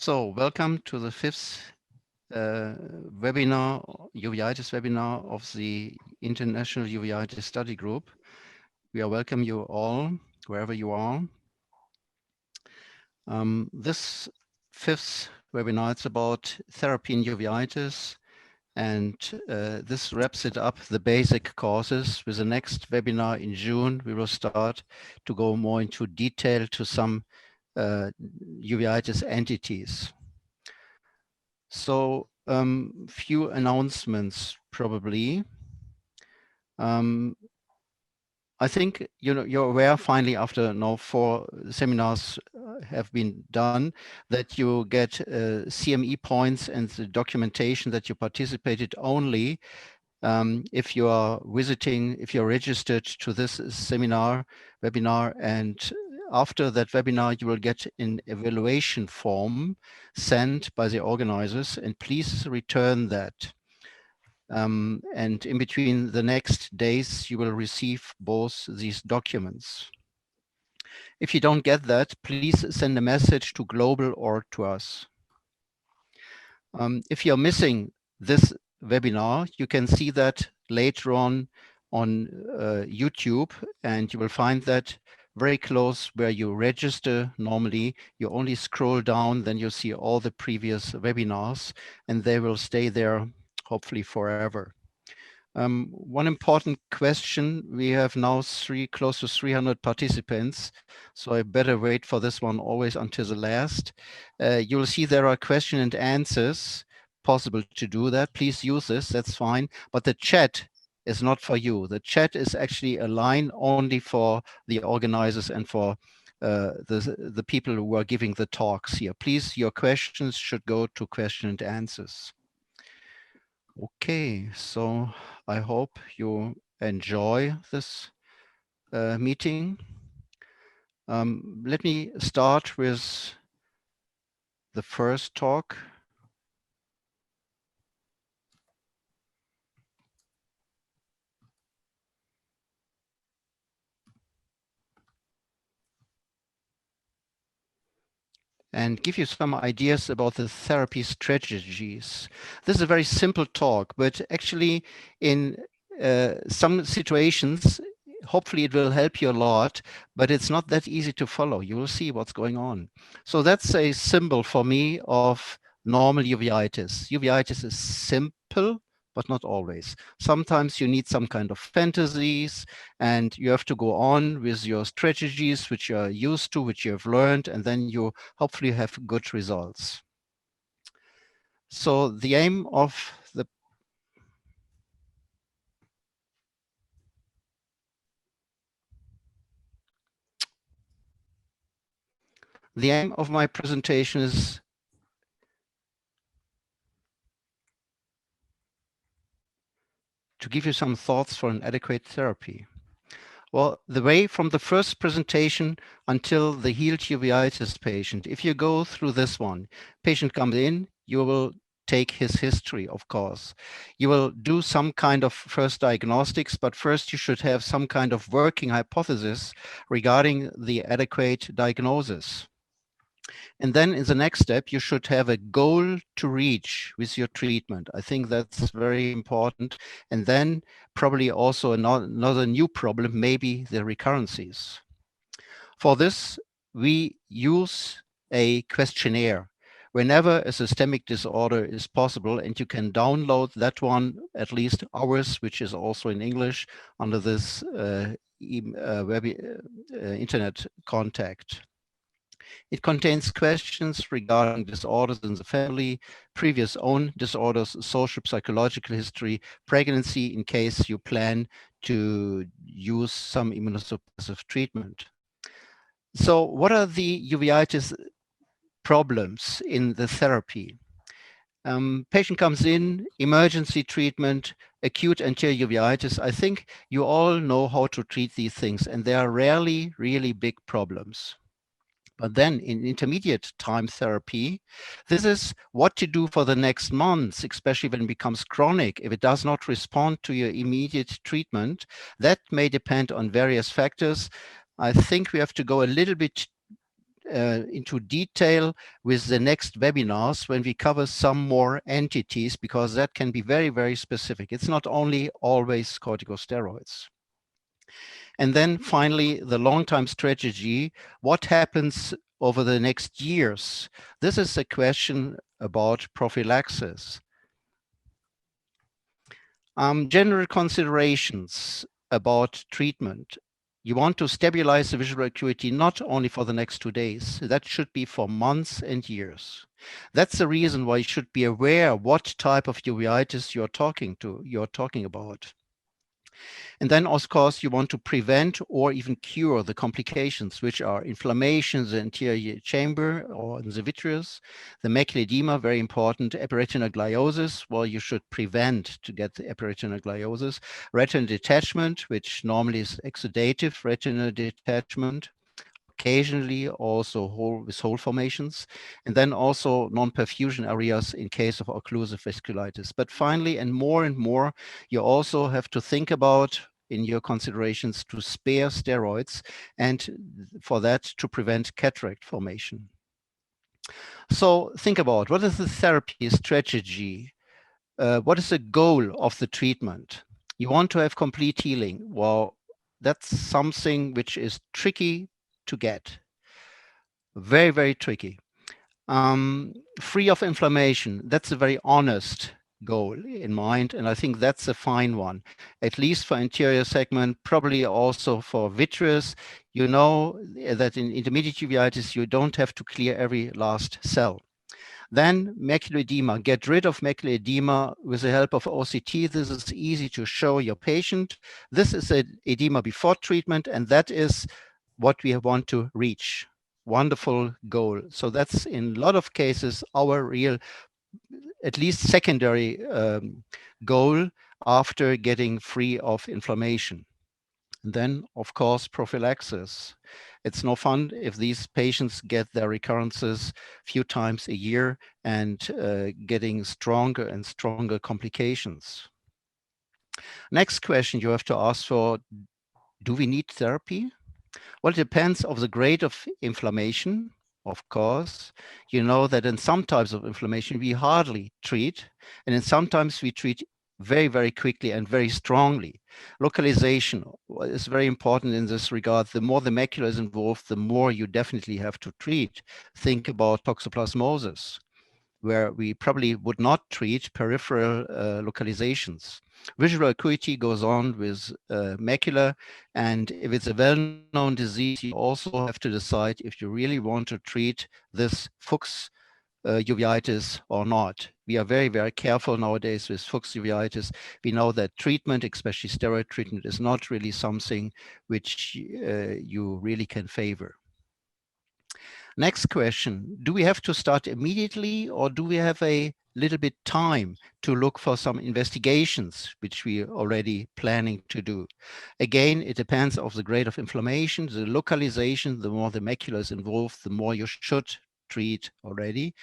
So, welcome to the fifth webinar, Uveitis webinar of the International Uveitis Study Group. We welcome you all, wherever you are. This fifth webinar is about therapy in uveitis, and this wraps it up, the basic courses. With the next webinar in June, we will start to go more into detail to some uveitis entities. So few announcements probably. I think you're aware finally after now 4 seminars have been done that you get CME points and the documentation that you participated only if you are visiting, if you're registered to this webinar, and after that webinar, you will get an evaluation form sent by the organizers, and please return that. And in between the next days, you will receive both these documents. If you don't get that, please send a message to Global or to us. If you're missing this webinar, you can see that later on YouTube, and you will find that very close where you register normally. You only scroll down, then you see all the previous webinars, and they will stay there hopefully forever. One important question, we have now close to 300 participants, so I better wait for this one always until the last. You'll see there are question and answers possible to do that. Please use this, that's fine, but the chat is not for you. The chat is actually a line only for the organizers and for the people who are giving the talks here. Please, your questions should go to question and answers. Okay, so I hope you enjoy this meeting. Let me start with the first talk. And give you some ideas about the therapy strategies. This is a very simple talk, but actually in some situations, hopefully it will help you a lot, but it's not that easy to follow. You will see what's going on. So that's a symbol for me of normal uveitis. Uveitis is simple, but not always. Sometimes you need some kind of fantasies, and you have to go on with your strategies, which you are used to, which you have learned, and then you hopefully have good results. So the aim of my presentation is to give you some thoughts for an adequate therapy. Well, the way from the first presentation until the healed uveitis patient, if you go through this one, patient comes in, you will take his history, of course. You will do some kind of first diagnostics, but first you should have some kind of working hypothesis regarding the adequate diagnosis. And then in the next step, you should have a goal to reach with your treatment. I think that's very important. And then probably also another new problem, maybe the recurrences. For this, we use a questionnaire whenever a systemic disorder is possible, and you can download that one, at least ours, which is also in English, under this internet contact. It contains questions regarding disorders in the family, previous own disorders, social psychological history, pregnancy in case you plan to use some immunosuppressive treatment. So what are the uveitis problems in the therapy? Patient comes in, emergency treatment, acute anterior uveitis. I think you all know how to treat these things, and they are rarely really big problems. But then in intermediate time therapy, this is what to do for the next months, especially when it becomes chronic. If it does not respond to your immediate treatment, that may depend on various factors. I think we have to go a little bit into detail with the next webinars when we cover some more entities, because that can be very, very specific. It's not only always corticosteroids. And then finally, the long-term strategy, what happens over the next years? This is a question about prophylaxis. General considerations about treatment. You want to stabilize the visual acuity not only for the next 2 days, that should be for months and years. That's the reason why you should be aware what type of uveitis you're talking about. And then, of course, you want to prevent or even cure the complications, which are inflammation in the anterior chamber or in the vitreous, the macular edema, very important, epiretinogliosis, well, you should prevent to get the epiretinogliosis, retinal detachment, which normally is exudative retinal detachment, occasionally also with hole formations, and then also non-perfusion areas in case of occlusive vasculitis. But finally, and more, you also have to think about in your considerations to spare steroids, and for that to prevent cataract formation. So think about what is the therapy strategy? What is the goal of the treatment? You want to have complete healing. Well, that's something which is tricky to get. Very, very tricky. Free of inflammation, that's a very honest goal in mind, and I think that's a fine one, at least for anterior segment, probably also for vitreous. You know that in intermediate uveitis, you don't have to clear every last cell. Then macular edema, get rid of macular edema with the help of OCT. This is easy to show your patient. This is an edema before treatment, and that is what we want to reach. Wonderful goal. So that's in a lot of cases our real, at least secondary goal after getting free of inflammation. And then, of course, prophylaxis. It's no fun if these patients get their recurrences a few times a year and getting stronger and stronger complications. Next question you have to ask for, do we need therapy? Well, it depends on the grade of inflammation, of course. You know that in some types of inflammation, we hardly treat, and in sometimes we treat very, very quickly and very strongly. Localization is very important in this regard. The more the macula is involved, the more you definitely have to treat. Think about toxoplasmosis, where we probably would not treat peripheral localizations. Visual acuity goes on with macula, and if it's a well-known disease, you also have to decide if you really want to treat this Fuchs uveitis or not. We are very, very careful nowadays with Fuchs uveitis. We know that treatment, especially steroid treatment, is not really something which you really can favor. Next question, do we have to start immediately, or do we have a little bit time to look for some investigations, which we are already planning to do? Again, it depends on the grade of inflammation, the localization. The more the macula is involved, the more you should treat already.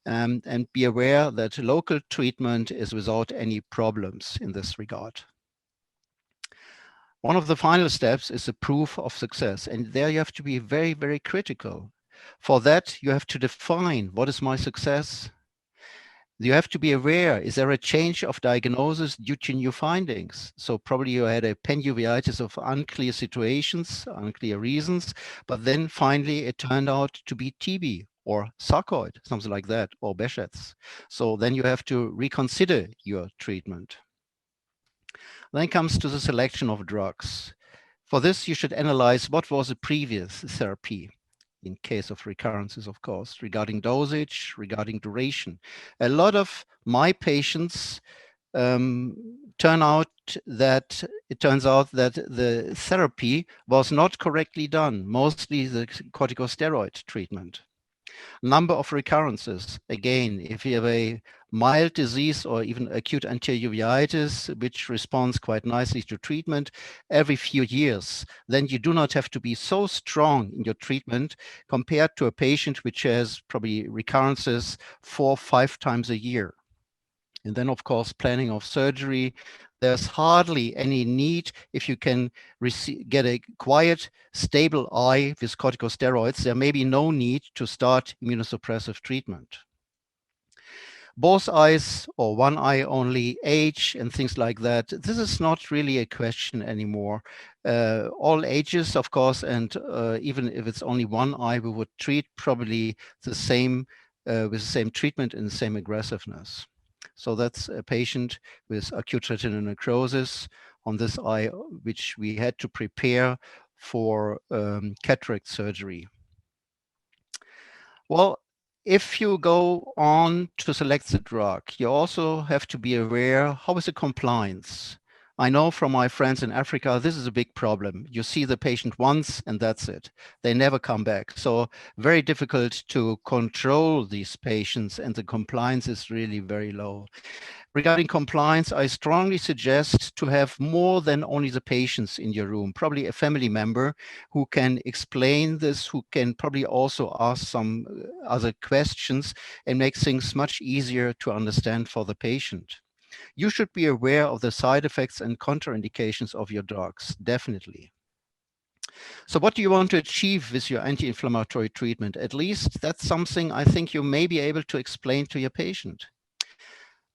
And be aware that local treatment is without any problems in this regard. One of the final steps is the proof of success. And there you have to be very, very critical. For that, you have to define what is my success. You have to be aware, is there a change of diagnosis due to new findings? So probably you had a uveitis of unclear situations, unclear reasons, but then finally it turned out to be TB or sarcoid, something like that, or Behçet's. So then you have to reconsider your treatment. Then comes to the selection of drugs. For this, you should analyze what was the previous therapy in case of recurrences, of course, regarding dosage, regarding duration. A lot of my patients turns out that the therapy was not correctly done, mostly the corticosteroid treatment. Number of recurrences, again, if you have a mild disease or even acute anterior uveitis, which responds quite nicely to treatment every few years, then you do not have to be so strong in your treatment compared to a patient which has probably recurrences 4 or 5 times a year. And then, of course, planning of surgery. There's hardly any need if you can get a quiet, stable eye with corticosteroids. There may be no need to start immunosuppressive treatment. Both eyes or one eye only, age and things like that, this is not really a question anymore. All ages, of course, and even if it's only one eye, we would treat probably the same with the same treatment and the same aggressiveness. So that's a patient with acute retinal necrosis on this eye, which we had to prepare for cataract surgery. Well, if you go on to select the drug, you also have to be aware, how is the compliance? I know from my friends in Africa, this is a big problem. You see the patient once and that's it. They never come back. So very difficult to control these patients, and the compliance is really very low. Regarding compliance, I strongly suggest to have more than only the patients in your room, probably a family member who can explain this, who can probably also ask some other questions and make things much easier to understand for the patient. You should be aware of the side effects and contraindications of your drugs, definitely. So what do you want to achieve with your anti-inflammatory treatment? At least that's something I think you may be able to explain to your patient.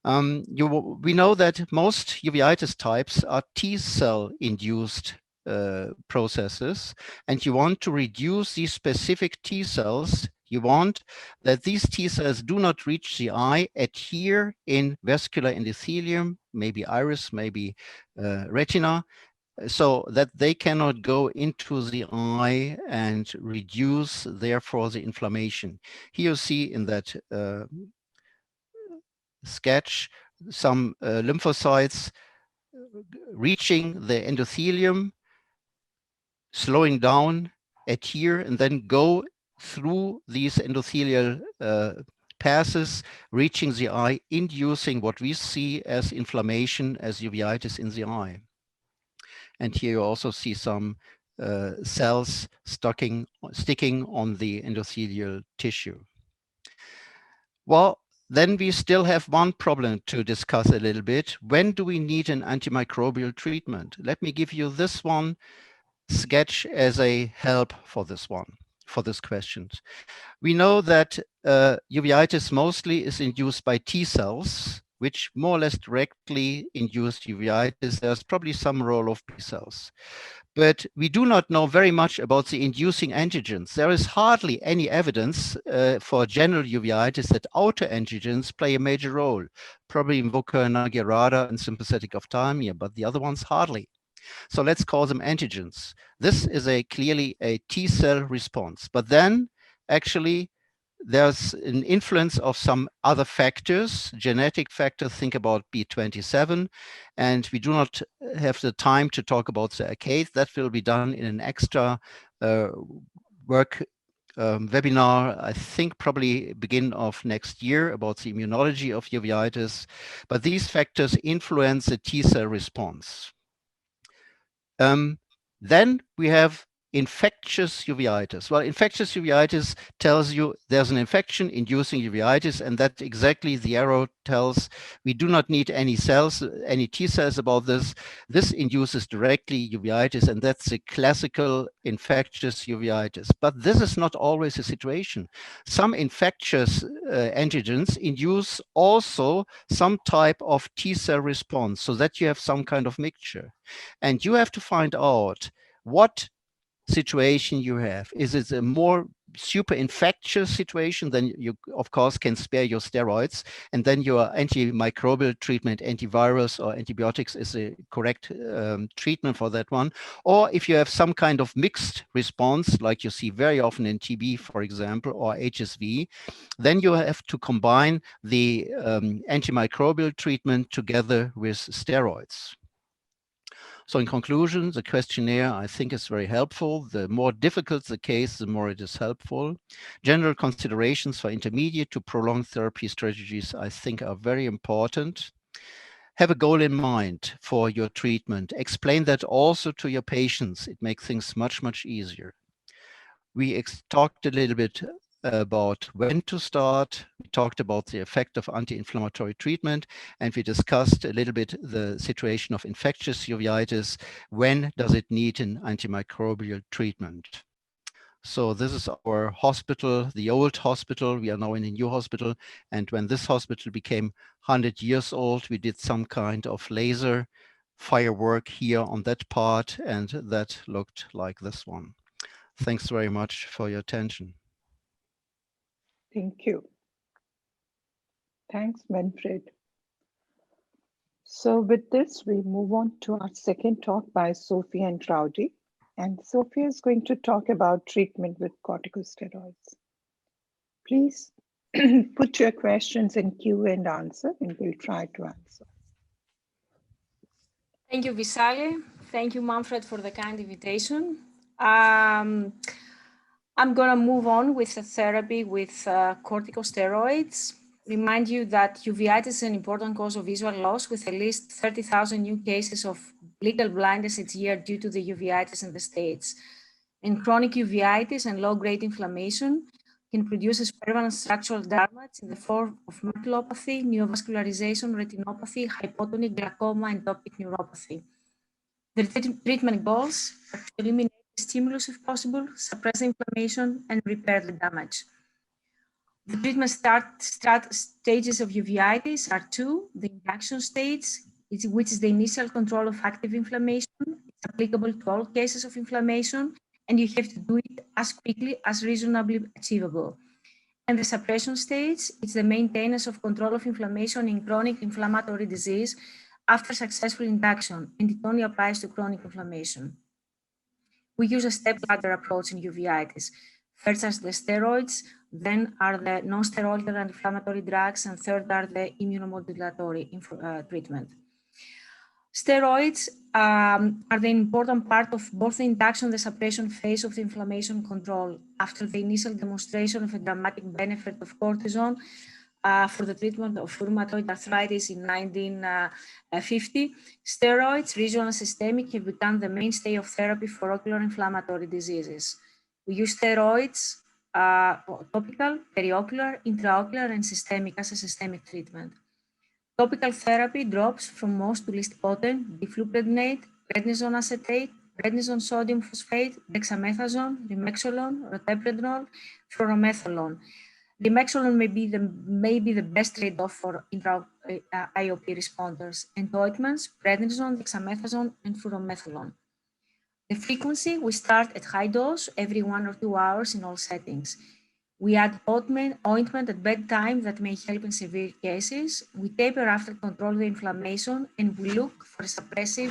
We know that most uveitis types are T-cell induced processes, and you want to reduce these specific T cells. You want that these T cells do not reach the eye, adhere in vascular endothelium, maybe iris, maybe retina, so that they cannot go into the eye and reduce, therefore, the inflammation. Here you see in that sketch some lymphocytes reaching the endothelium, slowing down, adhere, and then go through these endothelial passes, reaching the eye, inducing what we see as inflammation, as uveitis in the eye. And here you also see some cells sticking on the endothelial tissue. Well, then we still have one problem to discuss a little bit. When do we need an antimicrobial treatment? Let me give you this one sketch as a help for this one, for this question. We know that uveitis mostly is induced by T cells, which more or less directly induce uveitis. There's probably some role of B cells. But we do not know very much about the inducing antigens. There is hardly any evidence for general uveitis that autoantigens play a major role, probably invoker nagerada and sympathetic ophthalmia, but the other ones hardly. So let's call them antigens. This is clearly a T cell response, but then actually there's an influence of some other factors, genetic factors, think about B27, and we do not have the time to talk about the arcade. That will be done in an extra webinar, I think probably beginning of next year, about the immunology of uveitis, but these factors influence the T cell response. Then we have infectious uveitis. Well, infectious uveitis tells you there's an infection inducing uveitis, and that exactly the arrow tells. We do not need any cells, any T cells about this. This induces directly uveitis, and that's the classical infectious uveitis. But this is not always the situation. Some infectious antigens induce also some type of T cell response, so that you have some kind of mixture. And you have to find out what situation you have. Is it a more super infectious situation? Then you, of course, can spare your steroids, and then your antimicrobial treatment, antivirus or antibiotics is a correct treatment for that one. Or if you have some kind of mixed response, like you see very often in TB, for example, or HSV, then you have to combine the antimicrobial treatment together with steroids. So in conclusion, the questionnaire, I think, is very helpful. The more difficult the case, the more it is helpful. General considerations for intermediate to prolonged therapy strategies, I think, are very important. Have a goal in mind for your treatment. Explain that also to your patients. It makes things much, much easier. We talked a little bit about when to start. We talked about the effect of anti-inflammatory treatment, and we discussed a little bit the situation of infectious uveitis. When does it need an antimicrobial treatment? So this is our hospital, the old hospital. We are now in a new hospital. And when this hospital became 100 years old, we did some kind of laser firework here on that part, and that looked like this one. Thanks very much for your attention. Thank you. Thanks, Manfred. So with this, we move on to our second talk by Sophie and Claudia. And Sophie is going to talk about treatment with corticosteroids. Please put your questions in Q and answer, and we'll try to answer. Thank you, Visali. Thank you, Manfred, for the kind invitation. I'm going to move on with the therapy with corticosteroids. Remind you that uveitis is an important cause of visual loss, with at least 30,000 new cases of legal blindness each year due to the uveitis in the States. And chronic uveitis and low-grade inflammation can produce permanent structural damage in the form of maculopathy, neovascularization, retinopathy, hypotony, glaucoma, and optic neuropathy. The treatment goals are to eliminate the stimulus if possible, suppress inflammation, and repair the damage. The treatment stages of uveitis are two: the induction stage, which is the initial control of active inflammation. It's applicable to all cases of inflammation, and you have to do it as quickly as reasonably achievable. And the suppression stage, it's the maintenance of control of inflammation in chronic inflammatory disease after successful induction, and it only applies to chronic inflammation. We use a step-ladder approach in uveitis. First are the steroids, then are the non-steroidal anti-inflammatory drugs, and third are the immunomodulatory treatment. Steroids are the important part of both the induction and the suppression phase of the inflammation control. After the initial demonstration of a dramatic benefit of cortisone for the treatment of rheumatoid arthritis in 1950, steroids, regional and systemic, have become the mainstay of therapy for ocular inflammatory diseases. We use steroids, topical, periocular, intraocular, and systemic as a systemic treatment. Topical therapy drops from most to least potent: difluprednate, prednisone acetate, prednisone sodium phosphate, dexamethasone, rimexolone, roteprednol, fluorometholone. Rimexolone may be the best trade-off for intra-IOP responders, and ointments, prednisone, dexamethasone, and fluorometholone. The frequency, we start at high dose every 1 or 2 hours in all settings. We add ointment at bedtime that may help in severe cases. We taper after control the inflammation, and we look for a suppressive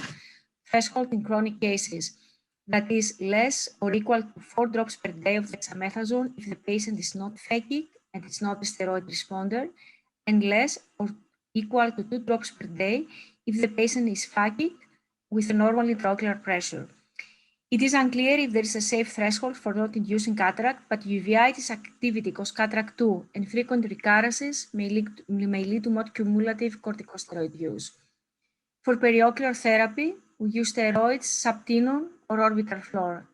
threshold in chronic cases that is less or equal to 4 drops per day of dexamethasone if the patient is not phakic and it's not a steroid responder, and less or equal to 2 drops per day if the patient is phakic with a normal intraocular pressure. It is unclear if there is a safe threshold for not inducing cataract, but uveitis activity causes cataract too, and frequent recurrences may lead to more cumulative corticosteroid use. For periocular therapy, we use steroids, subtenon, or orbital floor.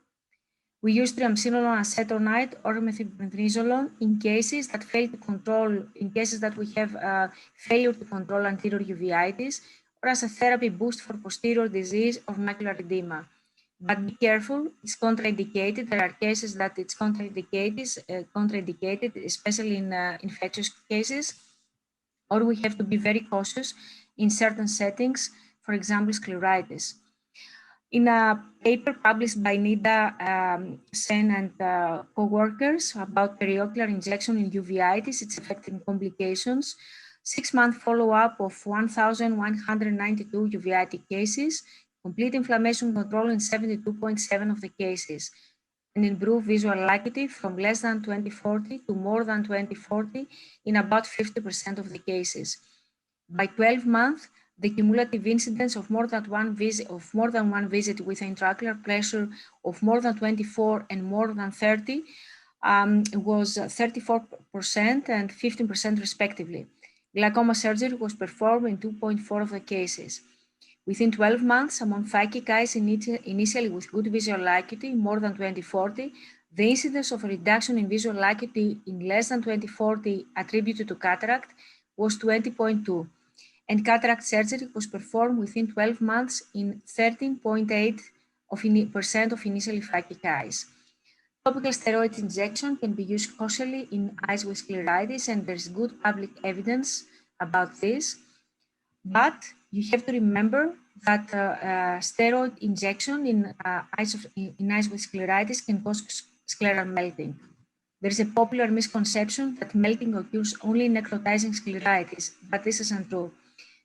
We use triamcinolone acetonide or methylprednisolone in cases that fail to control, in cases that we have failure to control anterior uveitis, or as a therapy boost for posterior disease or macular edema. But be careful, it's contraindicated. There are cases that it's contraindicated, especially in infectious cases, or we have to be very cautious in certain settings, for example, scleritis. In a paper published by Nida Sen and co-workers about periocular injection in uveitis, its effect and complications, 6-month follow-up of 1,192 uveitic cases, complete inflammation control in 72.7% of the cases, and improved visual acuity from less than 20/40 to more than 20/40 in about 50% of the cases. By 12 months, the cumulative incidence of more than one visit with intraocular pressure of more than 24 and more than 30 was 34% and 15% respectively. Glaucoma surgery was performed in 2.4% of the cases. Within 12 months, among phakic eyes initially with good visual acuity, more than 20/40, The incidence of a reduction in visual acuity in less than 20/40 attributed to cataract was 20.2, and cataract surgery was performed within 12 months in 13.8% of initially phakic eyes. Topical steroid injection can be used cautiously in eyes with scleritis, and there's good public evidence about this. But you have to remember that steroid injection in eyes with scleritis can cause scleral melting. There is a popular misconception that melting occurs only in necrotizing scleritis, but this isn't true.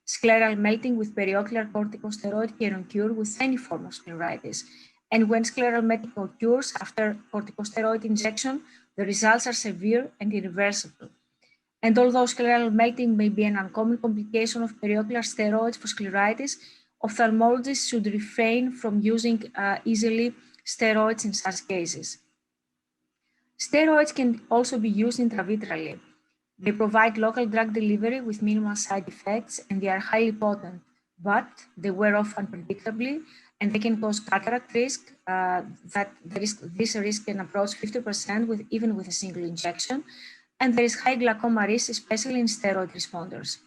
Scleral melting with periocular corticosteroid can occur with any form of scleritis. And when scleral melting occurs after corticosteroid injection, the results are severe and irreversible. And although scleral melting may be an uncommon complication of periocular steroids for scleritis, ophthalmologists should refrain from using easily steroids in such cases. Steroids can also be used intravitreally. They provide local drug delivery with minimal side effects, and they are highly potent, but they wear off unpredictably, and they can cause cataract risk. This risk can approach 50% even with a single injection, and there is high glaucoma risk, especially in steroid responders.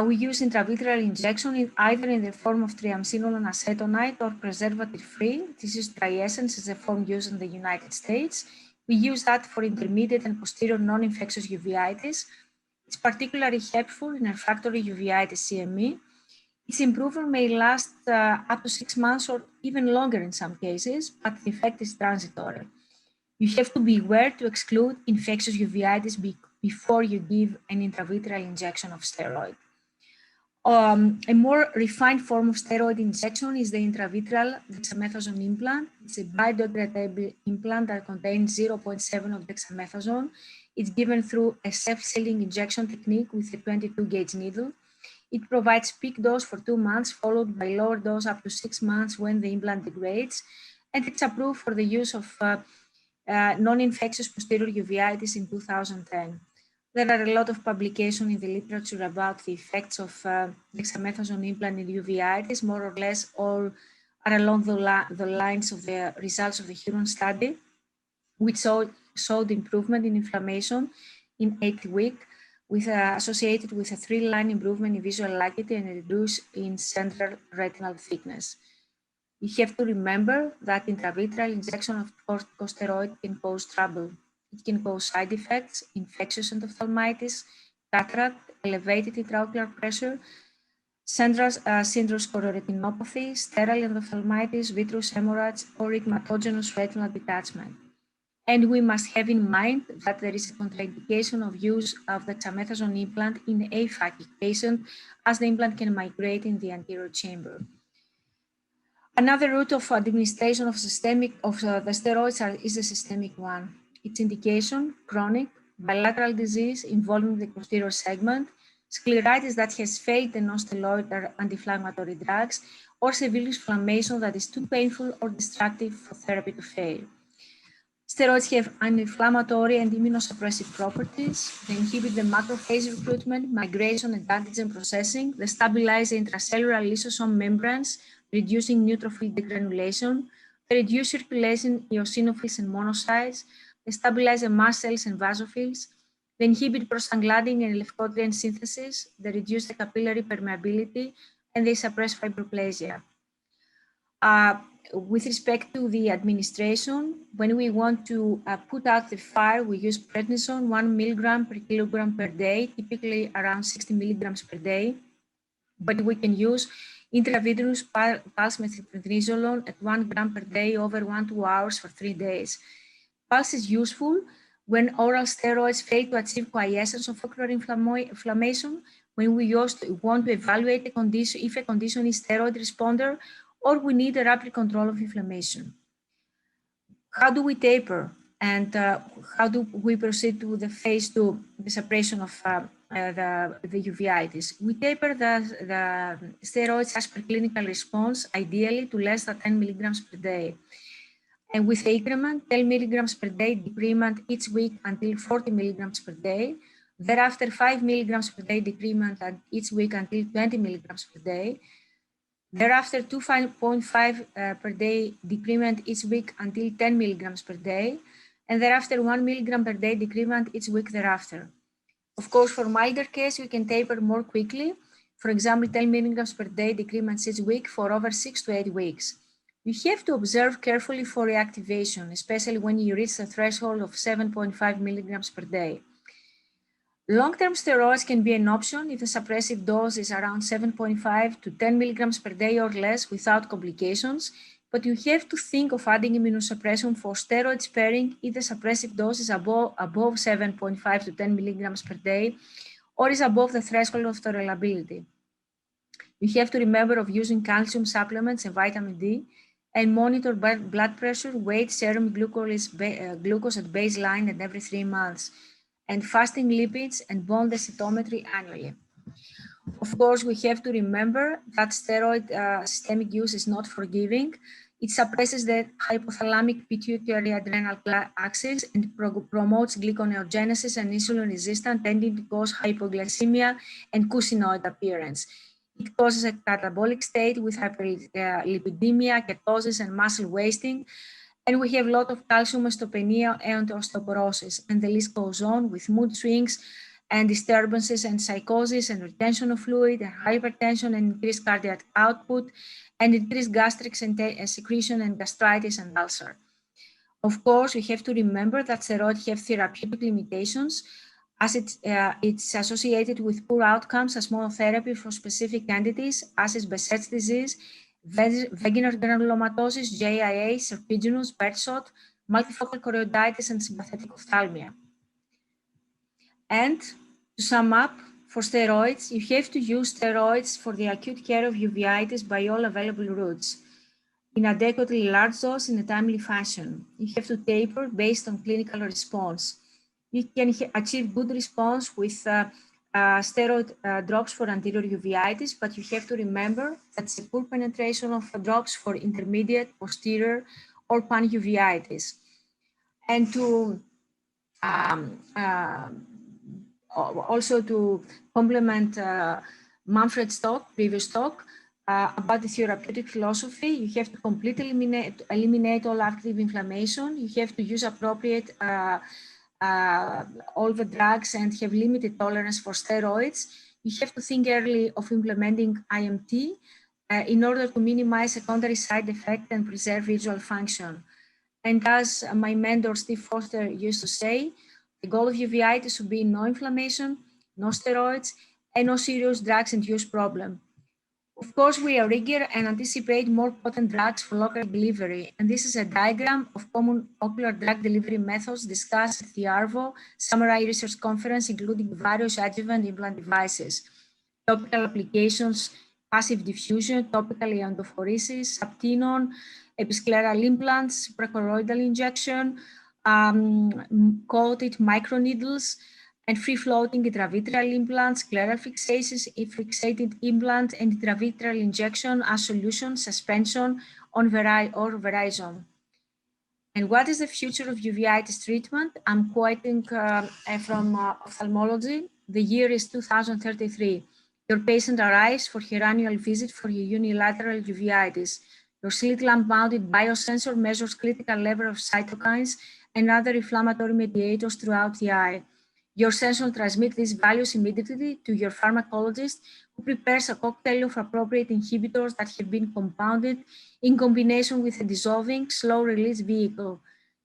We use intravitreal injection either in the form of triamcinolone acetonide or preservative-free. This is Triessence, is the form used in the United States. We use that for intermediate and posterior non-infectious uveitis. It's particularly helpful in refractory uveitis CME. Its improvement may last up to 6 months or even longer in some cases, but the effect is transitory. You have to beware to exclude infectious uveitis before you give an intravitreal injection of steroid. A more refined form of steroid injection is the intravitreal dexamethasone implant. It's a biodegradable implant that contains 0.7 of dexamethasone. It's given through a self-sealing injection technique with a 22-gauge needle. It provides peak dose for 2 months, followed by lower dose up to 6 months when the implant degrades. And it's approved for the use of non-infectious posterior uveitis in 2010. There are a lot of publications in the literature about the effects of dexamethasone implant in uveitis. More or less all are along the lines of the results of the Huron study, which showed improvement in inflammation in 8 weeks, associated with a 3-line improvement in visual acuity and a reduce in central retinal thickness. You have to remember that intravitreal injection of corticosteroid can cause trouble. It can cause side effects, infectious endophthalmitis, cataract, elevated intraocular pressure, central chororetinopathy, sterile endophthalmitis, vitreous hemorrhage, or ecmatogenous retinal detachment. And we must have in mind that there is a contraindication of use of the dexamethasone implant in a phakic patient, as the implant can migrate in the anterior chamber. Another route of administration of the steroids is the systemic one. Its indication, chronic, bilateral disease involving the posterior segment, scleritis that has failed the non-steroid or anti-inflammatory drugs, or severe inflammation that is too painful or destructive for therapy to fail. Steroids have anti-inflammatory and immunosuppressive properties. They inhibit the macrophage recruitment, migration, and antigen processing. They stabilize the intracellular lysosome membranes, reducing neutrophil degranulation. They reduce circulation eosinophils and monocytes. They stabilize the mast cells and basophils. They inhibit prostaglandin and leukotriene synthesis. They reduce the capillary permeability, and they suppress fibroplasia. With respect to the administration, when we want to put out the fire, we use prednisone 1 milligram per kilogram per day, typically around 60 milligrams per day. But we can use intravenous pulse methylprednisolone at 1 gram per day over 1-2 hours for 3 days. Pulse is useful when oral steroids fail to achieve quiescence of ocular inflammation, when we want to evaluate a condition, if a condition is steroid responder, or we need a rapid control of inflammation. How do we taper, and how do we proceed to the phase 2, the suppression of the uveitis? We taper the steroids as per clinical response, ideally to less than 10 milligrams per day. And with increment, 10 milligrams per day decrement each week until 40 milligrams per day. Thereafter, 5 milligrams per day decrement each week until 20 milligrams per day. Thereafter, 2.5 per day decrement each week until 10 milligrams per day, and thereafter 1 milligram per day decrement each week thereafter. Of course, for milder case, we can taper more quickly. For example, 10 milligrams per day decrements each week for over 6 to 8 weeks. You have to observe carefully for reactivation, especially when you reach the threshold of 7.5 milligrams per day. Long-term steroids can be an option if the suppressive dose is around 7.5 to 10 milligrams per day or less without complications, but you have to think of adding immunosuppression for steroid sparing if the suppressive dose is above 7.5 to 10 milligrams per day or is above the threshold of tolerability. You have to remember of using calcium supplements and vitamin D and monitor blood pressure, weight, serum glucose at baseline and every 3 months, and fasting lipids and bone densitometry annually. Of course, we have to remember that steroid systemic use is not forgiving. It suppresses the hypothalamic pituitary adrenal axis and promotes gluconeogenesis and insulin resistance, tending to cause hypoglycemia and cusinoid appearance. It causes a catabolic state with hyperlipidemia, ketosis, and muscle wasting. And we have a lot of calcium osteopenia and osteoporosis, and the list goes on with mood swings and disturbances and psychosis and retention of fluid and hypertension and increased cardiac output and increased gastric secretion and gastritis and ulcer. Of course, we have to remember that steroids have therapeutic limitations as it's associated with poor outcomes as monotherapy for specific entities, as is Behçet's disease, vaginal granulomatosis, JIA, serpiginous, birdshot, multifocal choroiditis, and sympathetic ophthalmia. And to sum up, for steroids, you have to use steroids for the acute care of uveitis by all available routes in adequately large dose in a timely fashion. You have to taper based on clinical response. You can achieve good response with steroid drops for anterior uveitis, but you have to remember that's a poor penetration of drops for intermediate, posterior, or pan-uveitis. And to also to complement Manfred's previous talk about the therapeutic philosophy, you have to completely eliminate all active inflammation. You have to use appropriate all the drugs and have limited tolerance for steroids. You have to think early of implementing IMT in order to minimize secondary side effects and preserve visual function. And as my mentor Steve Foster used to say, the goal of uveitis should be no inflammation, no steroids, and no serious drugs-induced problem. Of course, we are eager and anticipate more potent drugs for local delivery, and this is a diagram of common ocular drug delivery methods discussed at the ARVO Samurai Research Conference, including various adjuvant implant devices, topical applications, passive diffusion, topical iontophoresis, subtenon, episcleral implants, suprachoroidal injection, coated microneedles, and free-floating intravitreal implants, scleral fixated implant, and intravitreal injection as solution, suspension on Verizon. And what is the future of uveitis treatment? I'm quoting from ophthalmology. The year is 2033. Your patient arrives for her annual visit for her unilateral uveitis. Your slit lamp-mounted biosensor measures critical level of cytokines and other inflammatory mediators throughout the eye. Your sensor transmits these values immediately to your pharmacologist, who prepares a cocktail of appropriate inhibitors that have been compounded in combination with a dissolving, slow-release vehicle.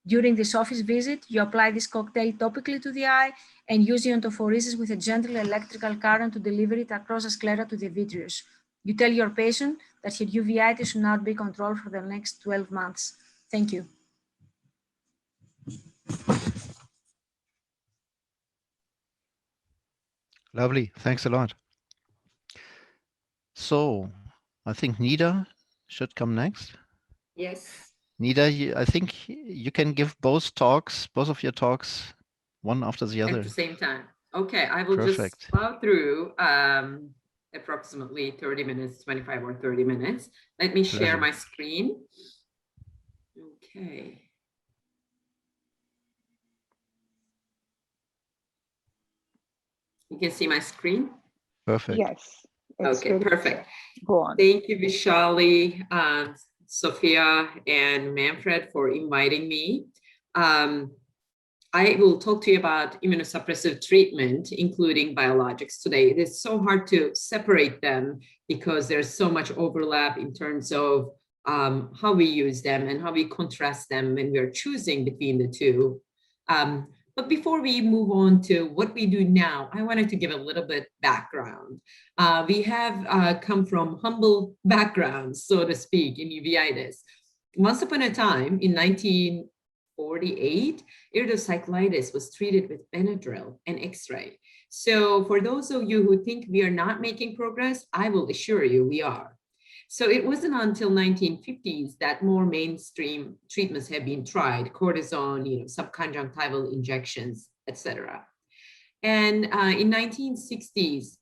During this office visit, you apply this cocktail topically to the eye and use iontophoresis with a gentle electrical current to deliver it across the sclera to the vitreous. You tell your patient that her uveitis should not be controlled for the next 12 months. Thank you. Lovely. Thanks a lot. So I think Nida should come next. Yes. Nida, I think you can give both of your talks, one after the other. At the same time. Okay, I will Perfect. just plow through approximately 30 minutes, 25 or 30 minutes. Let me share my screen. Okay. You can see my screen? Perfect. Yes, Okay, perfect. Go on. Thank you, Vishali, Sophia, and Manfred for inviting me. I will talk to you about immunosuppressive treatment, including biologics today. It is so hard to separate them because there's so much overlap in terms of how we use them and how we contrast them when we are choosing between the two. But before we move on to what we do now, I wanted to give a little bit background. We have come from humble backgrounds, so to speak, in uveitis. Once upon a time, in 1948, iridocyclitis was treated with Benadryl and X-ray. So for those of you who think we are not making progress, I will assure you we are. So it wasn't until 1950s that more mainstream treatments have been tried, cortisone, subconjunctival injections, etc. And in 1960s,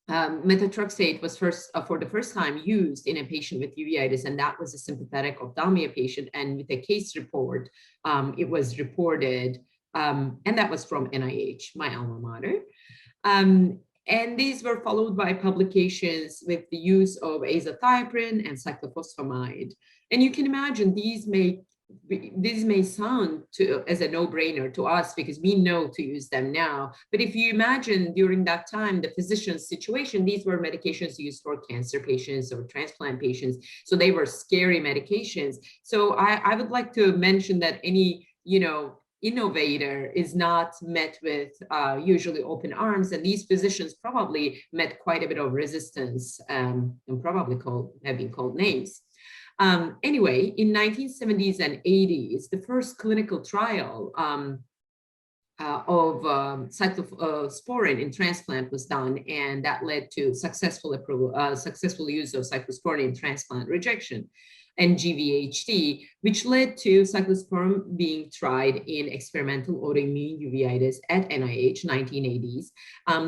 methotrexate was for the first time used in a patient with uveitis, and that was a sympathetic ophthalmia patient. And with a case report, it was reported, and that was from NIH, my alma mater. And these were followed by publications with the use of azathioprine and cyclophosphamide. And you can imagine these may sound as a no-brainer to us because we know to use them now. But if you imagine during that time, the physician's situation, these were medications used for cancer patients or transplant patients. So they were scary medications. So I would like to mention that any, innovator is not met with usually open arms, and these physicians probably met quite a bit of resistance and probably have been called names. Anyway, in 1970s and 80s, the first clinical trial of cyclosporin in transplant was done, and that led to successful use of cyclosporin in transplant rejection and GVHD, which led to cyclosporin being tried in experimental autoimmune uveitis at NIH, 1980s.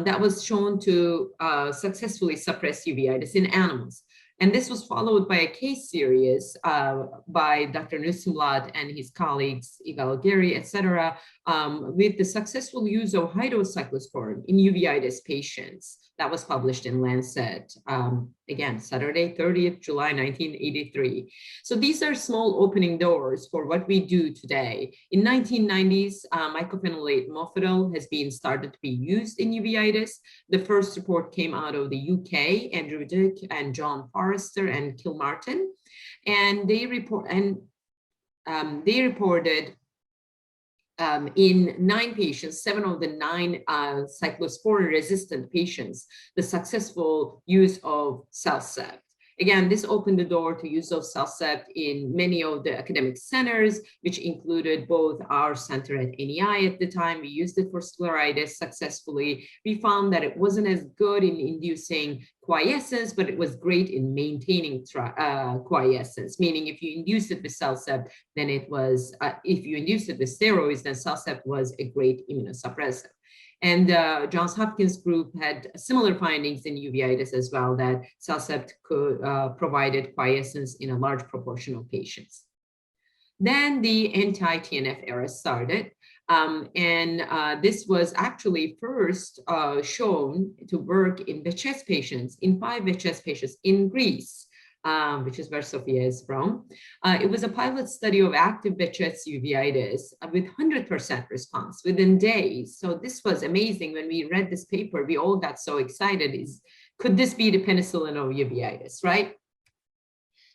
That was shown to successfully suppress uveitis in animals. And this was followed by a case series by Dr. Nusumlat and his colleagues, Igal Gary, etc., with the successful use of high-dose cyclosporin in uveitis patients. That was published in Lancet, again, Saturday, 30th July, 1983. So these are small opening doors for what we do today. In 1990s, mycophenolate mofetil has been started to be used in uveitis. The first report came out of the UK, Andrew Dick and John Forrester and Kilmartin, and they reported in 9 patients, 7 of the 9 cyclosporin-resistant patients, the successful use of CellCept. Again, this opened the door to use of CellCept in many of the academic centers, which included both our center at NEI at the time. We used it for scleritis successfully. We found that it wasn't as good in inducing quiescence, but it was great in maintaining quiescence, meaning if you induce it with CellCept, then it was, if you induce it with steroids, then CellCept was a great immunosuppressant. And Johns Hopkins group had similar findings in uveitis as well, that CellCept provided quiescence in a large proportion of patients. Then the anti-TNF era started. This was actually first shown to work in VHS patients, in 5 VHS patients in Greece, which is where Sophia is from. It was a pilot study of active VHS uveitis with 100% response within days. So this was amazing. When we read this paper, we all got so excited. Could this be the penicillin of uveitis, right?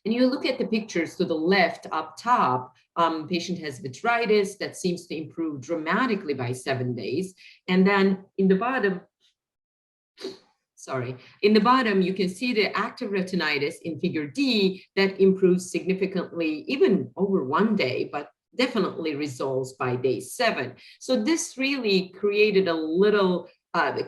And you look at the pictures to the left up top, patient has vitritis that seems to improve dramatically by 7 days. And then in the bottom, you can see the active retinitis in figure D that improves significantly, even over 1 day, but definitely resolves by day 7. So this really created a little,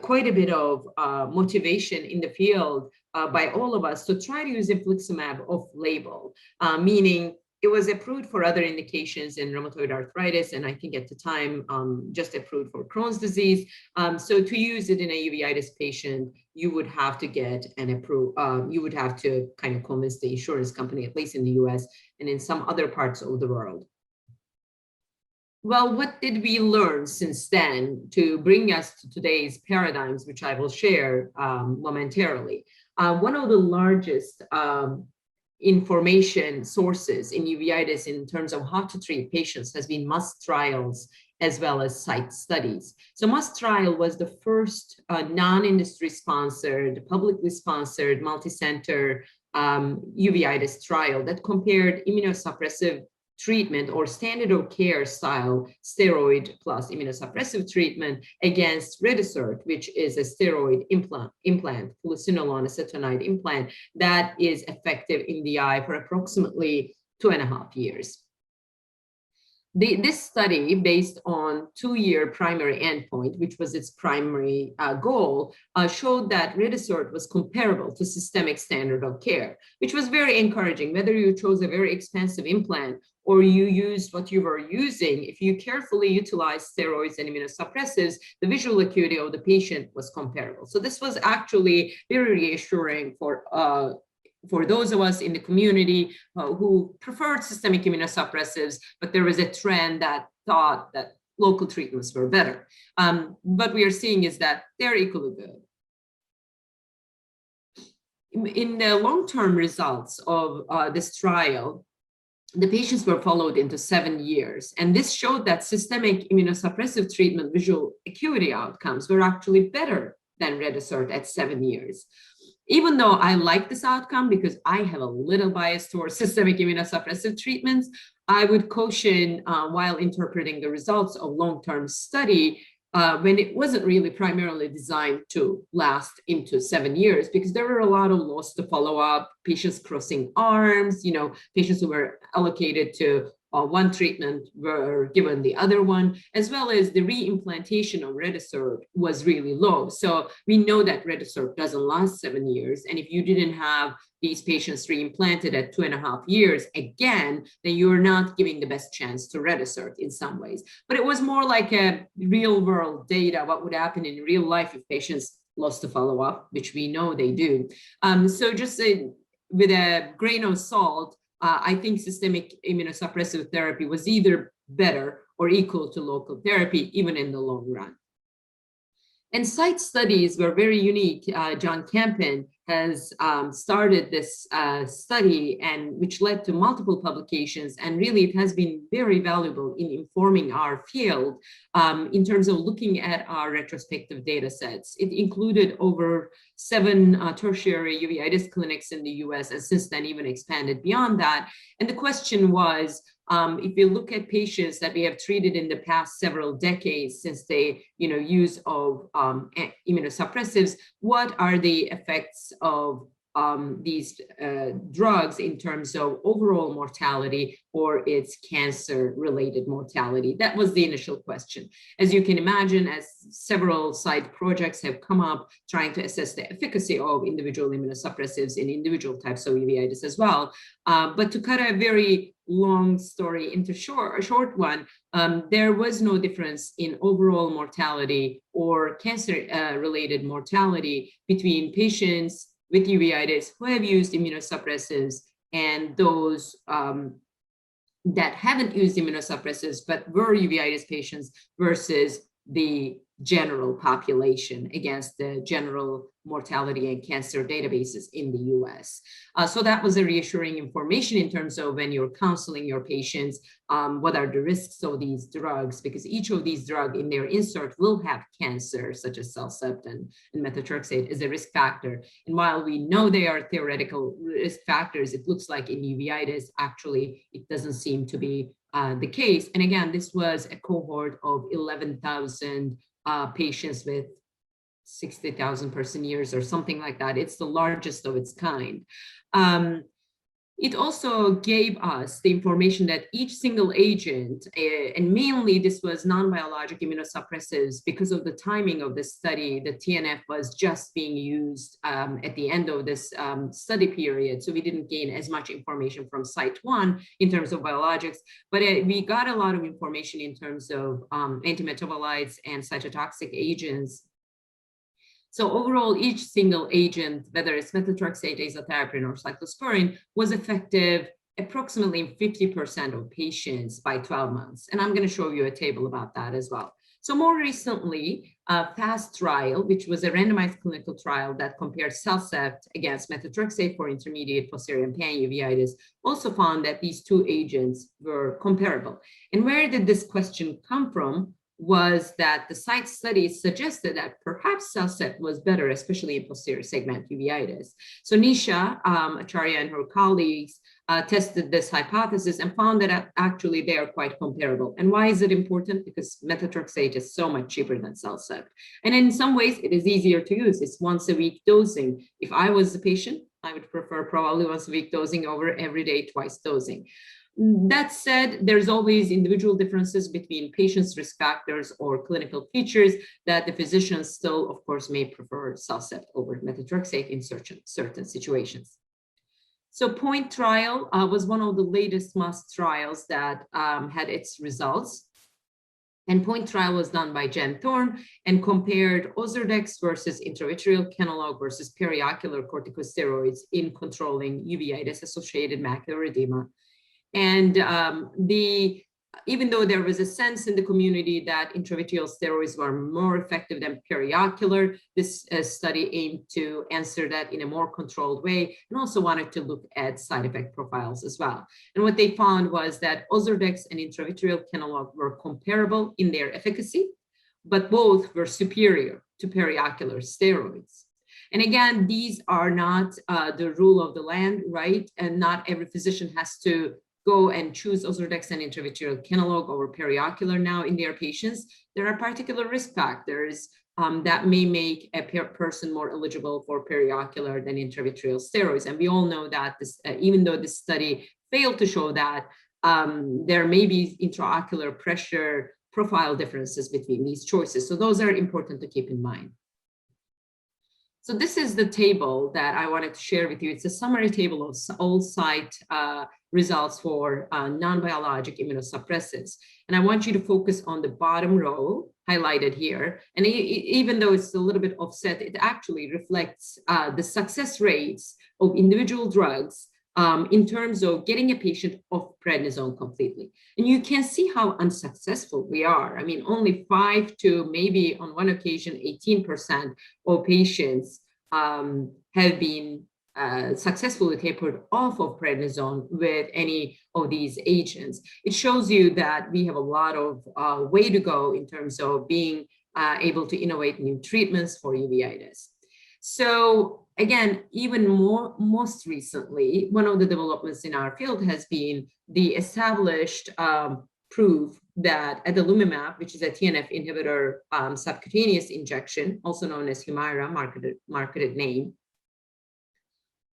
quite a bit of motivation in the field by all of us to try to use infliximab off-label, meaning it was approved for other indications in rheumatoid arthritis, and I think at the time just approved for Crohn's disease. So to use it in a uveitis patient, you would have to get an approval. You would have to kind of convince the insurance company, at least in the US and in some other parts of the world. Well, what did we learn since then to bring us to today's paradigms, which I will share momentarily? One of the largest information sources in uveitis in terms of how to treat patients has been MUST trials as well as site studies. So MUST trial was the first non-industry sponsored, publicly sponsored, multi-center uveitis trial that compared immunosuppressive treatment or standard of care style steroid plus immunosuppressive treatment against Retisert, which is a steroid implant, fluocinolone acetonide implant that is effective in the eye for approximately 2.5 years. This study, based on 2-year primary endpoint, which was its primary goal, showed that Retisert was comparable to systemic standard of care, which was very encouraging. Whether you chose a very expensive implant or you used what you were using, if you carefully utilized steroids and immunosuppressives, the visual acuity of the patient was comparable. So this was actually very reassuring for those of us in the community who preferred systemic immunosuppressives, but there was a trend that thought that local treatments were better. What we are seeing is that they're equally good. In the long-term results of this trial, the patients were followed into 7 years, and this showed that systemic immunosuppressive treatment visual acuity outcomes were actually better than Retisert at 7 years. Even though I like this outcome because I have a little bias towards systemic immunosuppressive treatments, I would caution while interpreting the results of long-term study when it wasn't really primarily designed to last into 7 years, because there were a lot of loss to follow up, patients crossing arms, patients who were allocated to one treatment were given the other one, as well as the reimplantation of Retisert was really low. So we know that Retisert doesn't last 7 years. And if you didn't have these patients reimplanted at 2.5 years, again, then you're not giving the best chance to Retisert in some ways. But it was more like a real world data, what would happen in real life if patients lost to follow up, which we know they do. So just with a grain of salt, I think systemic immunosuppressive therapy was either better or equal to local therapy, even in the long run. And site studies were very unique. John Campen has started this study, and which led to multiple publications, and really it has been very valuable in informing our field in terms of looking at our retrospective data sets. It included over 7 tertiary uveitis clinics in the US, and since then even expanded beyond that. And the question was, if you look at patients that we have treated in the past several decades since they, use of immunosuppressives, what are the effects of these drugs in terms of overall mortality or its cancer-related mortality? That was the initial question. As you can imagine, as several side projects have come up trying to assess the efficacy of individual immunosuppressives in individual types of uveitis as well. But to cut a very long story into a short one, there was no difference in overall mortality or cancer-related mortality between patients with uveitis who have used immunosuppressives and those that haven't used immunosuppressives but were uveitis patients versus the general population against the general mortality and cancer databases in the US. So that was a reassuring information in terms of when you're counseling your patients, what are the risks of these drugs, because each of these drugs in their insert will have cancer, such as CellCept and methotrexate as a risk factor. And while we know they are theoretical risk factors, it looks like in uveitis, actually, it doesn't seem to be the case. And again, this was a cohort of 11,000 patients with 60,000 person years or something like that. It's the largest of its kind. It also gave us the information that each single agent, and mainly this was non-biologic immunosuppressives, because of the timing of this study, the TNF was just being used at the end of this study period. So we didn't gain as much information from site 1 in terms of biologics, but we got a lot of information in terms of antimetabolites and cytotoxic agents. So overall, each single agent, whether it's methotrexate, azathioprine, or cyclosporine, was effective approximately 50% of patients by 12 months. And I'm going to show you a table about that as well. So more recently, FAST trial, which was a randomized clinical trial that compared CellCept against methotrexate for intermediate posterior and pan-uveitis, also found that these two agents were comparable. And where did this question come from? Was that the site studies suggested that perhaps CellCept was better, especially in posterior segment uveitis. So Nisha Acharya and her colleagues tested this hypothesis and found that actually they are quite comparable. And why is it important? Because methotrexate is so much cheaper than CellCept. And in some ways, it is easier to use. It's once a week dosing. If I was a patient, I would prefer probably once a week dosing over every day, twice dosing. That said, there's always individual differences between patients' risk factors or clinical features that the physicians still, of course, may prefer CellCept over methotrexate in certain situations. So POINT trial was one of the latest MUST trials that had its results. And POINT trial was done by Jen Thorne and compared Ozurdex versus intravitreal Kenalog versus periocular corticosteroids in controlling uveitis-associated macular edema. And even though there was a sense in the community that intravitreal steroids were more effective than periocular, this study aimed to answer that in a more controlled way and also wanted to look at side effect profiles as well. And what they found was that Ozurdex and intravitreal Kenalog were comparable in their efficacy, but both were superior to periocular steroids. And again, these are not the rule of the land, right? And not every physician has to go and choose Ozurdex and intravitreal Kenalog over periocular now in their patients. There are particular risk factors that may make a person more eligible for periocular than intravitreal steroids. And we all know that this, even though this study failed to show that, there may be intraocular pressure profile differences between these choices. So those are important to keep in mind. So this is the table that I wanted to share with you. It's a summary table of all site results for non-biologic immunosuppressives. And I want you to focus on the bottom row highlighted here. And even though it's a little bit offset, it actually reflects the success rates of individual drugs in terms of getting a patient off prednisone completely. And you can see how unsuccessful we are. I mean, only 5 to maybe on one occasion, 18% of patients have been successfully tapered off of prednisone with any of these agents. It shows you that we have a lot of way to go in terms of being able to innovate new treatments for uveitis. So again, even most recently, one of the developments in our field has been the established proof that adalimumab, which is a TNF inhibitor subcutaneous injection, also known as Humira, marketed name,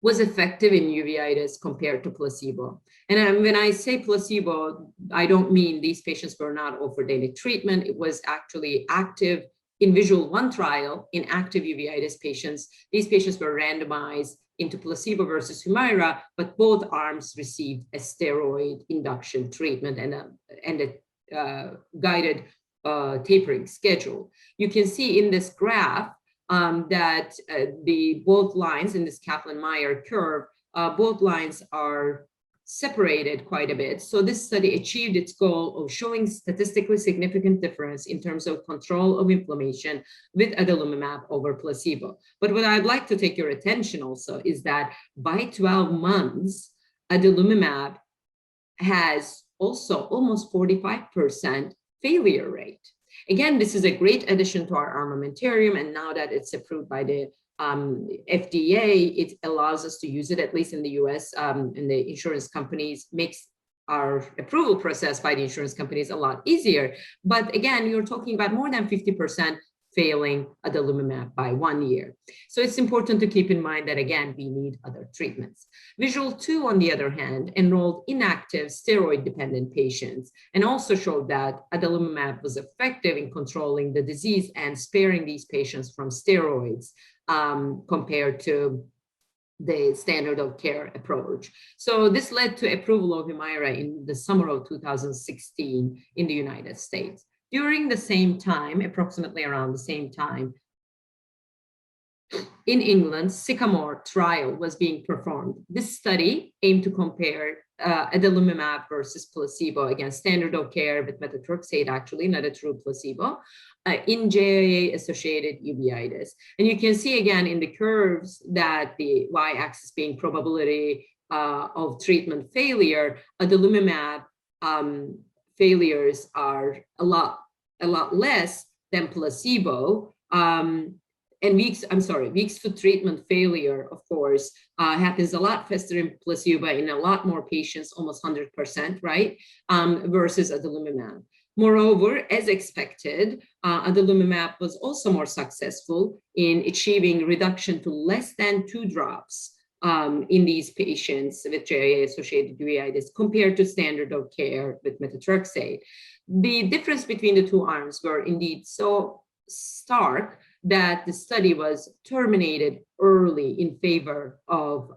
was effective in uveitis compared to placebo. And when I say placebo, I don't mean these patients were not offered any treatment. It was actually active in Visual 1 trial in active uveitis patients. These patients were randomized into placebo versus Humira, but both arms received a steroid induction treatment and a guided tapering schedule. You can see in this graph that both lines in this Kaplan-Meier curve, both lines are separated quite a bit. So this study achieved its goal of showing statistically significant difference in terms of control of inflammation with adalimumab over placebo. But what I'd like to take your attention also is that by 12 months, adalimumab has also almost 45% failure rate. Again, this is a great addition to our armamentarium, and now that it's approved by the FDA, it allows us to use it, at least in the US, and the insurance companies makes our approval process by the insurance companies a lot easier. But again, you're talking about more than 50% failing adalimumab by 1 year. So it's important to keep in mind that, again, we need other treatments. Visual 2, on the other hand, enrolled inactive steroid-dependent patients and also showed that adalimumab was effective in controlling the disease and sparing these patients from steroids compared to the standard of care approach. So this led to approval of Humira in the summer of 2016 in the United States. During the same time, approximately around the same time, in England, Sycamore Trial was being performed. This study aimed to compare adalimumab versus placebo, again, standard of care with methotrexate, actually, not a true placebo, in JIA-associated uveitis. And you can see again in the curves that the y-axis being probability of treatment failure, adalimumab failures are a lot less than placebo. And weeks to treatment failure, of course, happens a lot faster in placebo in a lot more patients, almost 100%, right? Versus adalimumab. Moreover, as expected, adalimumab was also more successful in achieving reduction to less than 2 drops in these patients with JIA-associated uveitis compared to standard of care with methotrexate. The difference between the two arms were indeed so stark that the study was terminated early in favor of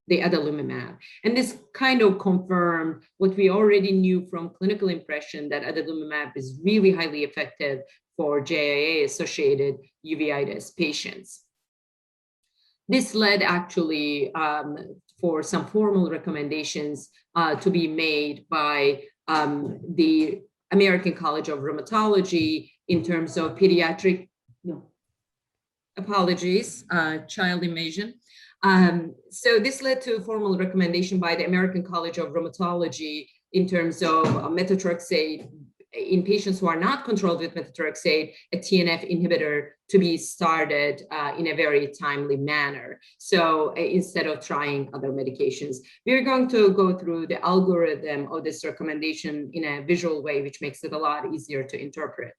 the adalimumab. And this kind of confirmed what we already knew from clinical impression, that adalimumab is really highly effective for JIA-associated uveitis patients. This led actually for some formal recommendations to be made by the American College of Rheumatology in terms of pediatric, child invasion. So this led to a formal recommendation by the American College of Rheumatology in terms of methotrexate in patients who are not controlled with methotrexate, a TNF inhibitor to be started in a very timely manner. So instead of trying other medications, we're going to go through the algorithm of this recommendation in a visual way, which makes it a lot easier to interpret.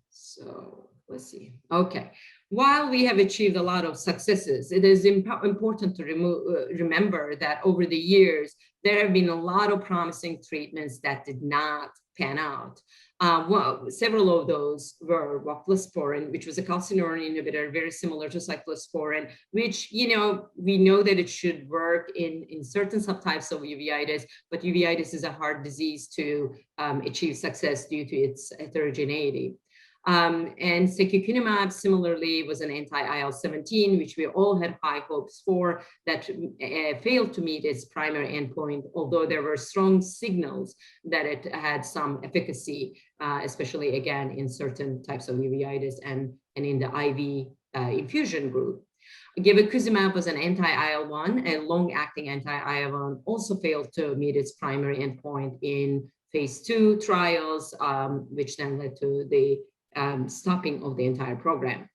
So let's see. Okay. While we have achieved a lot of successes, it is important to remember that over the years, there have been a lot of promising treatments that did not pan out. Several of those were voclosporin, which was a calcineurin inhibitor, very similar to cyclosporin, which, we know that it should work in certain subtypes of uveitis, but uveitis is a hard disease to achieve success due to its heterogeneity. And secukinumab similarly was an anti-IL-17, which we all had high hopes for, that failed to meet its primary endpoint, although there were strong signals that it had some efficacy, especially again in certain types of uveitis and in the IV infusion group. Givacuzumab was an anti-IL-1, a long-acting anti-IL-1, also failed to meet its primary endpoint in phase 2 trials, which then led to the stopping of the entire program.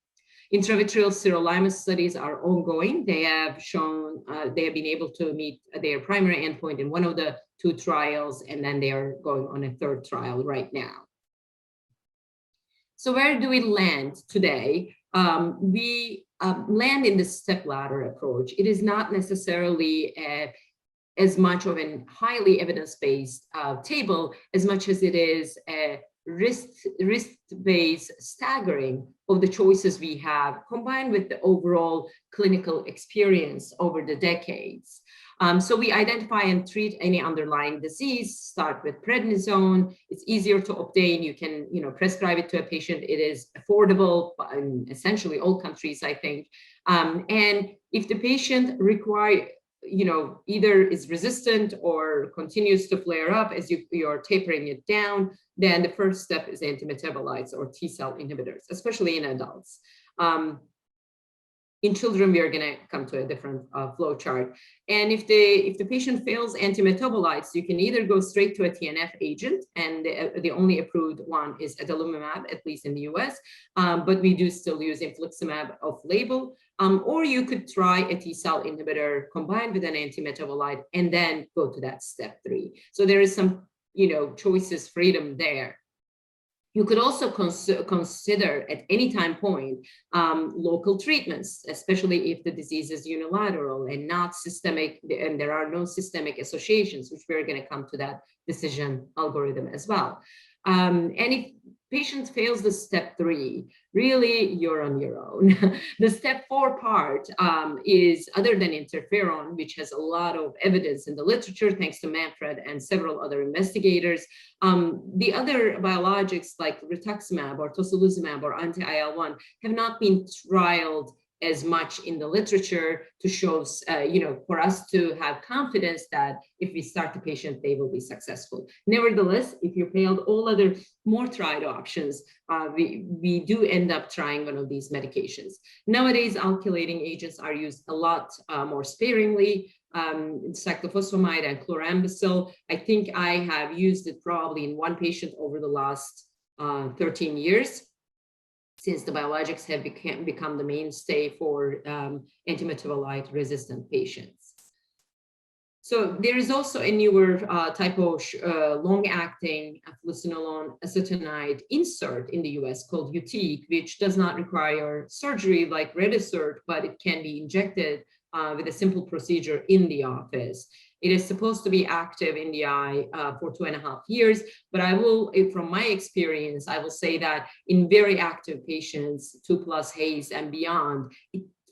Intravitreal sirolimus studies are ongoing. They have shown, they have been able to meet their primary endpoint in one of the 2 trials, and then they are going on a 3rd trial right now. So where do we land today? We land in the step-ladder approach. It is not necessarily as much of a highly evidence-based table as much as it is a risk-based staggering of the choices we have, combined with the overall clinical experience over the decades. So we identify and treat any underlying disease, start with prednisone. It's easier to obtain. You can, prescribe it to a patient. It is affordable in essentially all countries, I think. And if the patient either is resistant or continues to flare up as you're tapering it down, then the first step is antimetabolites or T-cell inhibitors, especially in adults. In children, we are going to come to a different flow chart. And if the patient fails antimetabolites, you can either go straight to a TNF agent, and the only approved one is adalimumab, at least in the US, but we do still use infliximab off-label, or you could try a T-cell inhibitor combined with an antimetabolite and then go to that step 3. So there is some, choices, freedom there. You could also consider at any time point local treatments, especially if the disease is unilateral and not systemic, and there are no systemic associations, which we're going to come to that decision algorithm as well. And if patient fails the step 3, really you're on your own. The step 4 part is, other than interferon, which has a lot of evidence in the literature, thanks to Manfred and several other investigators, the other biologics like rituximab or tocilizumab or anti-IL-1 have not been trialed as much in the literature to show, for us to have confidence that if we start the patient, they will be successful. Nevertheless, if you failed all other more tried options, we do end up trying one of these medications. Nowadays, alkylating agents are used a lot more sparingly. Cyclophosphamide and chlorambucil. I think I have used it probably in one patient over the last 13 years, since the biologics have become the mainstay for antimetabolite resistant patients. So there is also a newer type of long-acting fluocinolone acetonide insert in the US called Acute, which does not require surgery like Redisert, but it can be injected with a simple procedure in the office. It is supposed to be active in the eye for 2.5 years, but I will, from my experience, I will say that in very active patients, 2+ haze and beyond,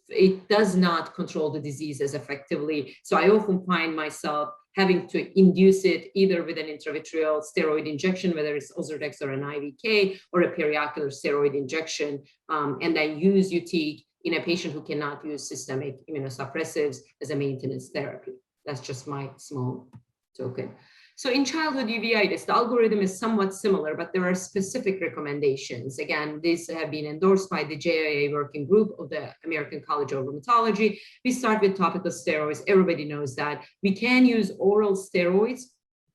it does not control the disease as effectively. So I often find myself having to induce it either with an intravitreal steroid injection, whether it's Ozurdex or an IVK, or a periocular steroid injection, and I use UT in a patient who cannot use systemic immunosuppressives as a maintenance therapy. That's just my small token. So in childhood uveitis, the algorithm is somewhat similar, but there are specific recommendations. Again, these have been endorsed by the JIA working group of the American College of Rheumatology. We start with topical steroids. Everybody knows that. We can use oral steroids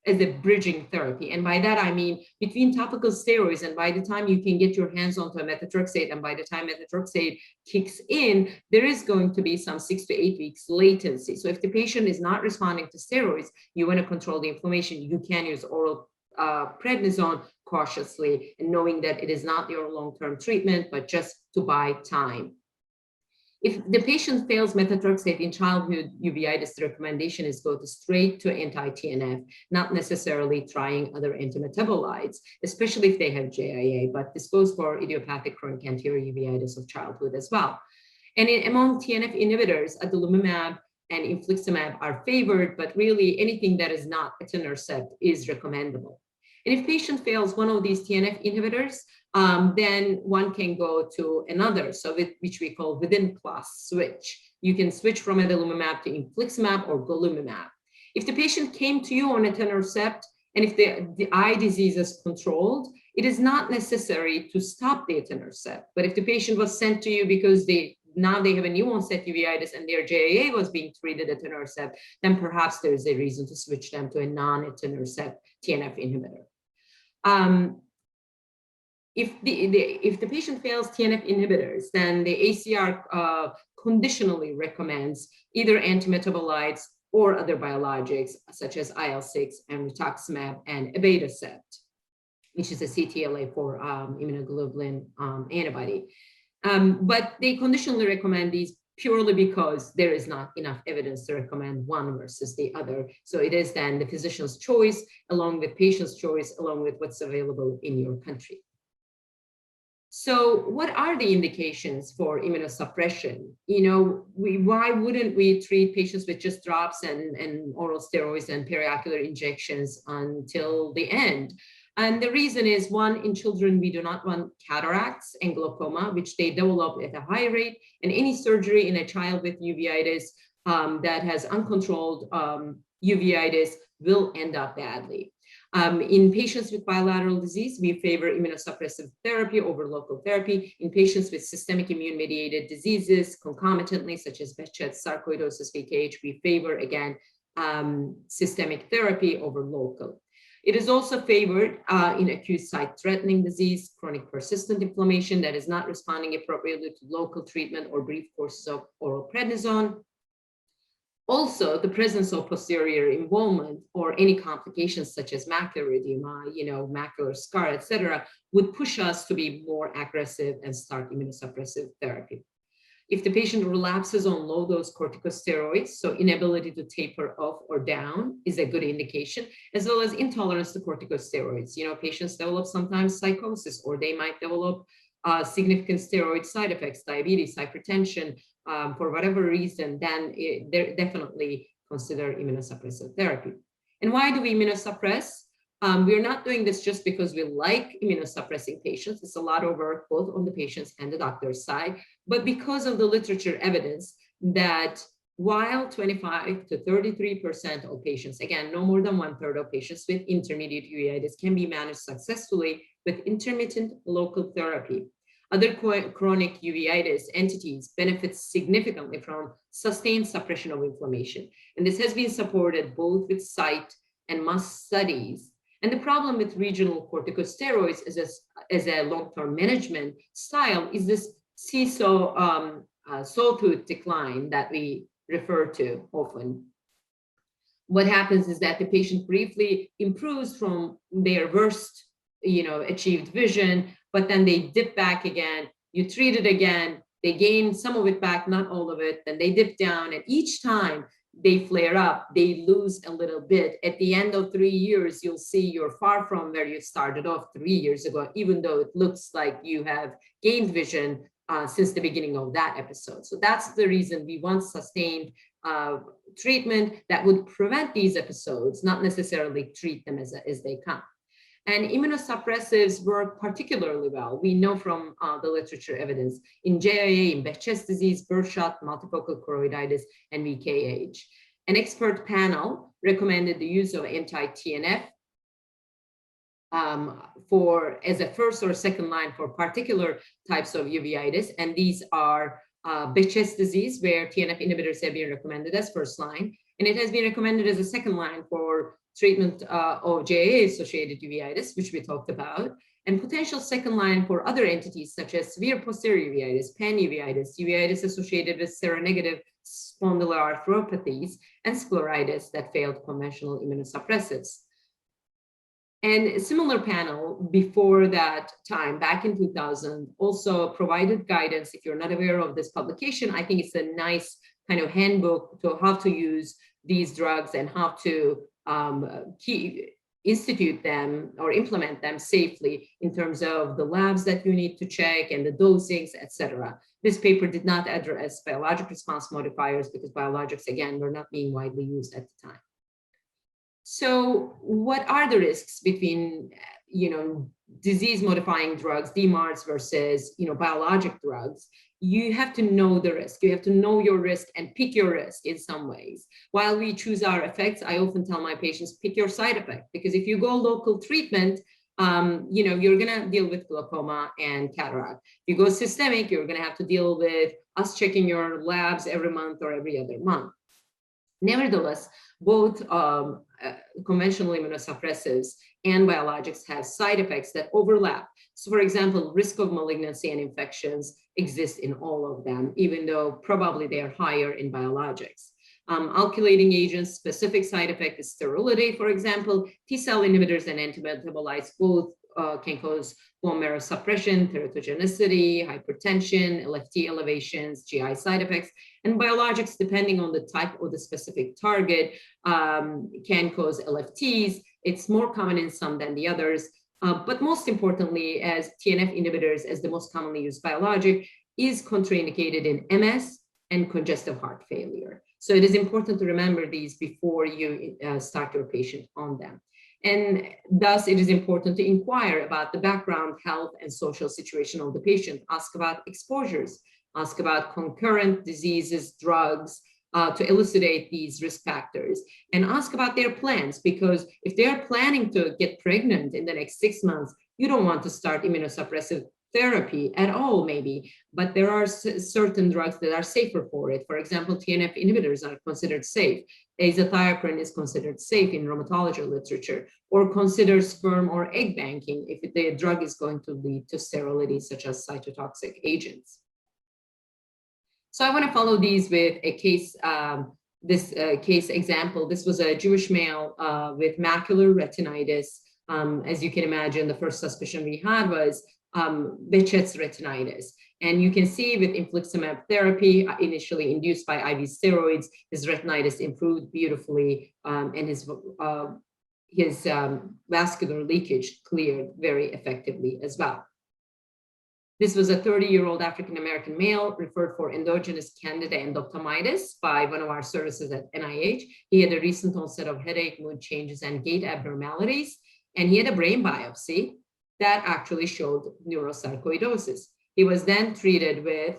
as a bridging therapy. And by that, I mean between topical steroids and by the time you can get your hands onto a methotrexate, and by the time methotrexate kicks in, there is going to be some 6 to 8 weeks latency. So if the patient is not responding to steroids, you want to control the inflammation, you can use oral prednisone cautiously, and knowing that it is not your long-term treatment, but just to buy time. If the patient fails methotrexate in childhood uveitis, the recommendation is go straight to anti-TNF, not necessarily trying other antimetabolites, especially if they have JIA, but this goes for idiopathic chronic anterior uveitis of childhood as well. And among TNF inhibitors, adalimumab and infliximab are favored, but really anything that is not etanercept is recommendable. And if patient fails one of these TNF inhibitors, then one can go to another, so which we call within class switch. You can switch from adalimumab to infliximab or golimumab. If the patient came to you on etanercept, and if the eye disease is controlled, it is not necessary to stop the etanercept. But if the patient was sent to you because now they have a new onset uveitis and their JAA was being treated at etanercept, then perhaps there is a reason to switch them to a non-etanercept TNF inhibitor. If the patient fails TNF inhibitors, then the ACR conditionally recommends either antimetabolites or other biologics, such as IL-6 and rituximab and abatacept, which is a CTLA-4 immunoglobulin antibody. But they conditionally recommend these purely because there is not enough evidence to recommend one versus the other. So it is then the physician's choice, along with patient's choice, along with what's available in your country. So what are the indications for immunosuppression? Why wouldn't we treat patients with just drops and oral steroids and periocular injections until the end? And the reason is, one, in children, we do not want cataracts and glaucoma, which they develop at a high rate, and any surgery in a child with uveitis that has uncontrolled uveitis will end up badly. In patients with bilateral disease, we favor immunosuppressive therapy over local therapy. In patients with systemic immune-mediated diseases, concomitantly, such as Behçet, sarcoidosis, VKH, we favor, again, systemic therapy over local. It is also favored in acute site-threatening disease, chronic persistent inflammation that is not responding appropriately to local treatment or brief courses of oral prednisone. Also, the presence of posterior involvement or any complications such as macular edema, macular scar, etc., would push us to be more aggressive and start immunosuppressive therapy. If the patient relapses on low-dose corticosteroids, so inability to taper off or down is a good indication, as well as intolerance to corticosteroids. Patients develop sometimes psychosis, or they might develop significant steroid side effects, diabetes, hypertension, for whatever reason, then they definitely consider immunosuppressive therapy. And why do we immunosuppress? We're not doing this just because we like immunosuppressing patients. It's a lot of work, both on the patient's and the doctor's side, but because of the literature evidence that while 25 to 33% of patients, again, no more than 1/3 of patients with intermediate uveitis can be managed successfully with intermittent local therapy. Other chronic uveitis entities benefit significantly from sustained suppression of inflammation. And this has been supported both with site and mass studies. And the problem with regional corticosteroids as a long-term management style is this sawtooth decline that we refer to often. What happens is that the patient briefly improves from their worst, achieved vision, but then they dip back again. You treat it again, they gain some of it back, not all of it, then they dip down, and each time they flare up, they lose a little bit. At the end of 3 years, you'll see you're far from where you started off 3 years ago, even though it looks like you have gained vision since the beginning of that episode. So that's the reason we want sustained treatment that would prevent these episodes, not necessarily treat them as they come. And immunosuppressives work particularly well. We know from the literature evidence in JIA, in Behçet's disease, birdshot, multifocal choroiditis, and VKH. An expert panel recommended the use of anti-TNF as a first or second line for particular types of uveitis. And these are Behçet's disease, where TNF inhibitors have been recommended as first line. And it has been recommended as a second line for treatment of JIA-associated uveitis, which we talked about, and potential second line for other entities such as severe posterior uveitis, panuveitis, uveitis associated with seronegative spondyloarthropathies, and scleritis that failed conventional immunosuppressives. And a similar panel before that time, back in 2000, also provided guidance. If you're not aware of this publication, I think it's a nice kind of handbook to how to use these drugs and how to institute them or implement them safely in terms of the labs that you need to check and the dosings, etc. This paper did not address biologic response modifiers because biologics, again, were not being widely used at the time. So what are the risks between, disease-modifying drugs, DMARDs, versus, biologic drugs? You have to know the risk. You have to know your risk and pick your risk in some ways. While we choose our effects, I often tell my patients, pick your side effect, because if you go local treatment, you're going to deal with glaucoma and cataract. If you go systemic, you're going to have to deal with us checking your labs every month or every other month. Nevertheless, both conventional immunosuppressives and biologics have side effects that overlap. So for example, risk of malignancy and infections exist in all of them, even though probably they are higher in biologics. Alkylating agents, specific side effect is sterility, for example. T-cell inhibitors and antimetabolites both can cause bone marrow suppression, teratogenicity, hypertension, LFT elevations, GI side effects, and biologics, depending on the type or the specific target, can cause LFTs. It's more common in some than the others. But most importantly, as TNF inhibitors, as the most commonly used biologic, is contraindicated in MS and congestive heart failure. So it is important to remember these before you start your patient on them. And thus, it is important to inquire about the background, health, and social situation of the patient. Ask about exposures, ask about concurrent diseases, drugs, to elucidate these risk factors, and ask about their plans, because if they are planning to get pregnant in the next 6 months, you don't want to start immunosuppressive therapy at all, maybe, but there are certain drugs that are safer for it. For example, TNF inhibitors are considered safe. Azathioprine is considered safe in rheumatology literature, or consider sperm or egg banking if the drug is going to lead to sterility, such as cytotoxic agents. So I want to follow these with a case, case example. This was a Jewish male with macular retinitis. As you can imagine, the first suspicion we had was Behçet's retinitis. And you can see with infliximab therapy, initially induced by IV steroids, his retinitis improved beautifully, and his vascular leakage cleared very effectively as well. This was a 30-year-old African-American male referred for endogenous candida endophthalmitis by one of our services at NIH. He had a recent onset of headache, mood changes, and gait abnormalities. and he had a brain biopsy that actually showed neurosarcoidosis. He was then treated with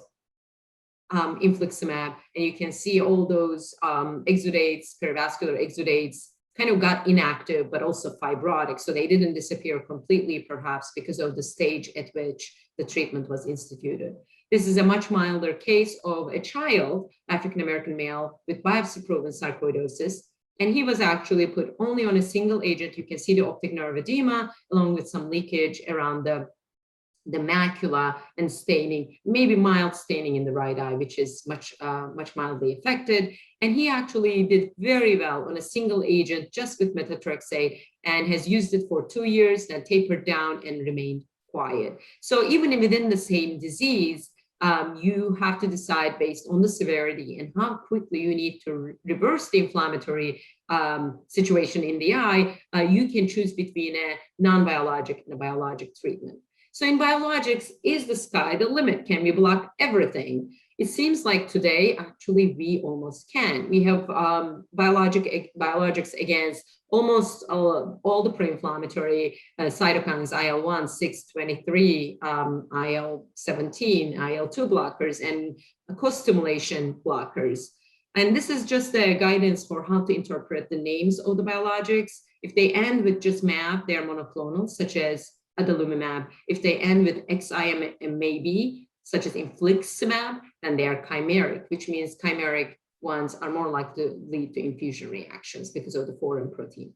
infliximab, and you can see all those exudates, perivascular exudates, kind of got inactive, but also fibrotic. So they didn't disappear completely, perhaps because of the stage at which the treatment was instituted. This is a much milder case of a child, African-American male, with biopsy-proven sarcoidosis. And he was actually put only on a single agent. You can see the optic nerve edema, along with some leakage around the macula and staining, maybe mild staining in the right eye, which is much mildly affected. And he actually did very well on a single agent, just with methotrexate, and has used it for 2 years, then tapered down and remained quiet. So even within the same disease, you have to decide based on the severity and how quickly you need to reverse the inflammatory situation in the eye. You can choose between a non-biologic and a biologic treatment. So in biologics, is the sky the limit? Can we block everything? It seems like today, actually, we almost can. We have biologics against almost all the pro-inflammatory cytokines, IL-1, 6, 23, IL-17, IL-2 blockers, and co-stimulation blockers. And this is just a guidance for how to interpret the names of the biologics. If they end with just MAB, they are monoclonal, such as adalimumab. If they end with XIMAB, such as infliximab, then they are chimeric, which means chimeric ones are more likely to lead to infusion reactions because of the foreign protein.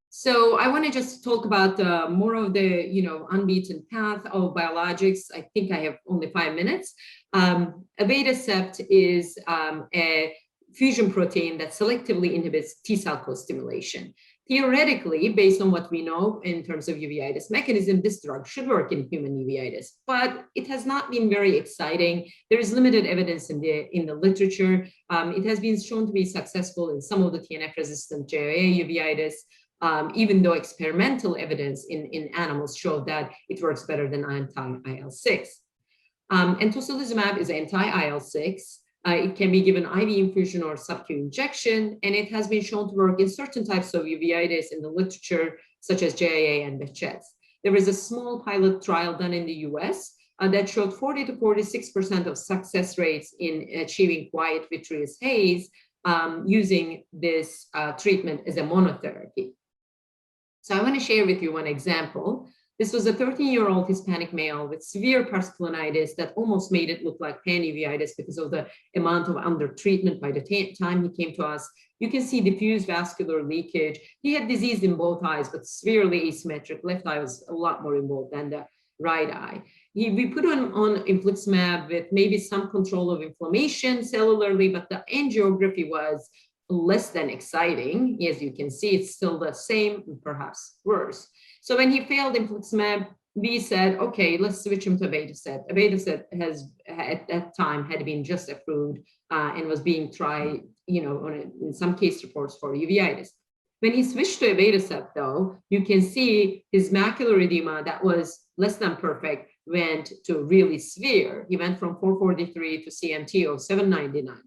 So I want to just talk about more of the unbeaten path of biologics. I think I have only 5 minutes. Abatacept is a fusion protein that selectively inhibits T-cell co-stimulation. Theoretically, based on what we know in terms of uveitis mechanism, this drug should work in human uveitis, but it has not been very exciting. There is limited evidence in the literature. It has been shown to be successful in some of the TNF-resistant JOA uveitis, even though experimental evidence in animals showed that it works better than anti-IL-6. And tocilizumab is anti-IL-6. It can be given IV infusion or sub-Q injection, and it has been shown to work in certain types of uveitis in the literature, such as JIA and Behçet's. There was a small pilot trial done in the US that showed 40 to 46% of success rates in achieving quiet vitreous haze using this treatment as a monotherapy. So I want to share with you one example. This was a 13-year-old Hispanic male with severe parsplinitis that almost made it look like panuveitis because of the amount of undertreatment by the time he came to us. You can see diffuse vascular leakage. He had disease in both eyes, but severely asymmetric. Left eye was a lot more involved than the right eye. We put him on infliximab with maybe some control of inflammation cellularly, but the angiography was less than exciting. As you can see, it's still the same, perhaps worse. So when he failed infliximab, we said, okay, let's switch him to abatacept. Abatacept has, at that time, had been just approved and was being tried, in some case reports for uveitis. When he switched to abatacept, though, you can see his macular edema that was less than perfect went to really severe. He went from 443 to CMT of 799.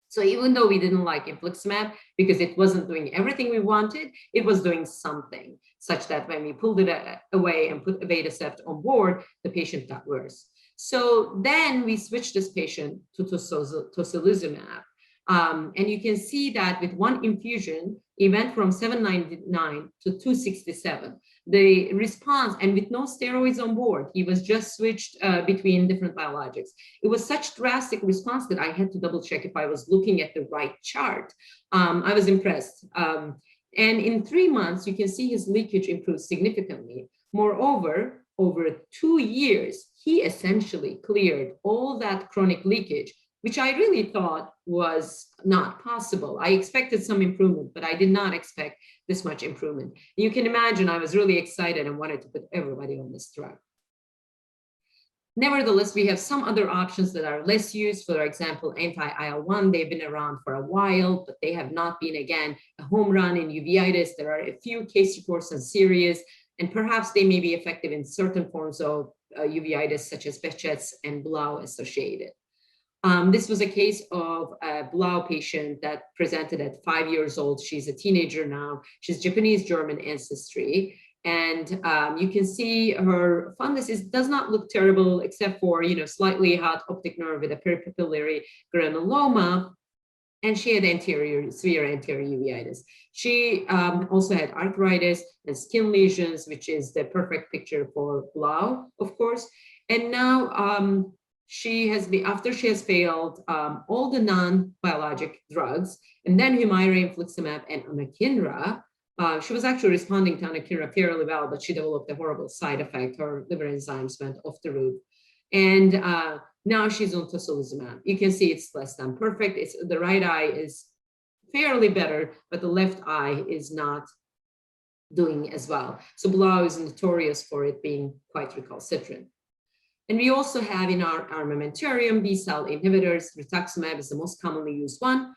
So even though we didn't like infliximab because it wasn't doing everything we wanted, it was doing something, such that when we pulled it away and put abatacept on board, the patient got worse. So then we switched this patient to tocilizumab. And you can see that with one infusion, it went from 799 to 267. The response, and with no steroids on board, he was just switched between different biologics. It was such drastic response that I had to double check if I was looking at the right chart. I was impressed. And in 3 months, you can see his leakage improved significantly. Moreover, over 2 years, he essentially cleared all that chronic leakage, which I really thought was not possible. I expected some improvement, but I did not expect this much improvement. You can imagine I was really excited and wanted to put everybody on this drug. Nevertheless, we have some other options that are less used. For example, anti-IL-1, they've been around for a while, but they have not been, again, a home run in uveitis. There are a few case reports on series, and perhaps they may be effective in certain forms of uveitis, such as Behçet's and Blau associated. This was a case of a Blau patient that presented at 5 years old. She's a teenager now. She's Japanese-German ancestry. And you can see her fundus does not look terrible, except for, slightly hot optic nerve with a peripapillary granuloma. And she had severe anterior uveitis. She also had arthritis and skin lesions, which is the perfect picture for Blau, of course. And now after she has failed all the non-biologic drugs, and then Humira, infliximab, and anakinra, she was actually responding to anakinra fairly well, but she developed a horrible side effect. Her liver enzymes went off the roof. And now she's on tocilizumab. You can see it's less than perfect. The right eye is fairly better, but the left eye is not doing as well. So Blau is notorious for it being quite recalcitrant. And we also have in our armamentarium B-cell inhibitors. Rituximab is the most commonly used one.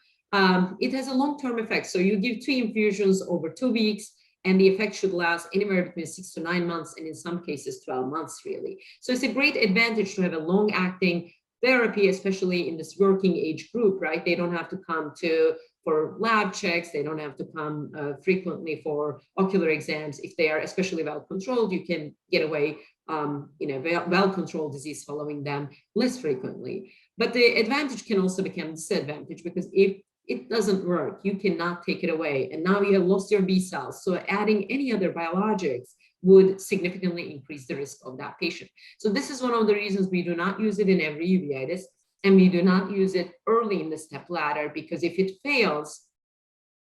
It has a long-term effect. So you give 2 infusions over 2 weeks, and the effect should last anywhere between 6 to 9 months, and in some cases 12 months, really. So it's a great advantage to have a long-acting therapy, especially in this working age group, right? They don't have to come for lab checks. They don't have to come frequently for ocular exams. If they are especially well-controlled, you can get away, well-controlled disease following them less frequently. But the advantage can also become disadvantage, because if it doesn't work, you cannot take it away. And now you have lost your B cells. So adding any other biologics would significantly increase the risk of that patient. So this is one of the reasons we do not use it in every uveitis, and we do not use it early in the step ladder, because if it fails,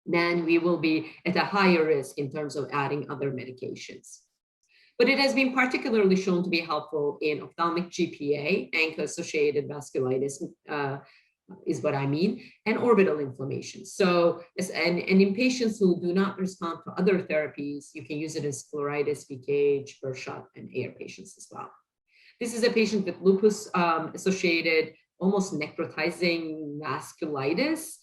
then we will be at a higher risk in terms of adding other medications. But it has been particularly shown to be helpful in ophthalmic GPA, ANCA-associated vasculitis, is what I mean, and orbital inflammation. So, and in patients who do not respond to other therapies, you can use it in scleritis, BKH, birdshot, and AIR patients as well. This is a patient with lupus associated almost necrotizing vasculitis.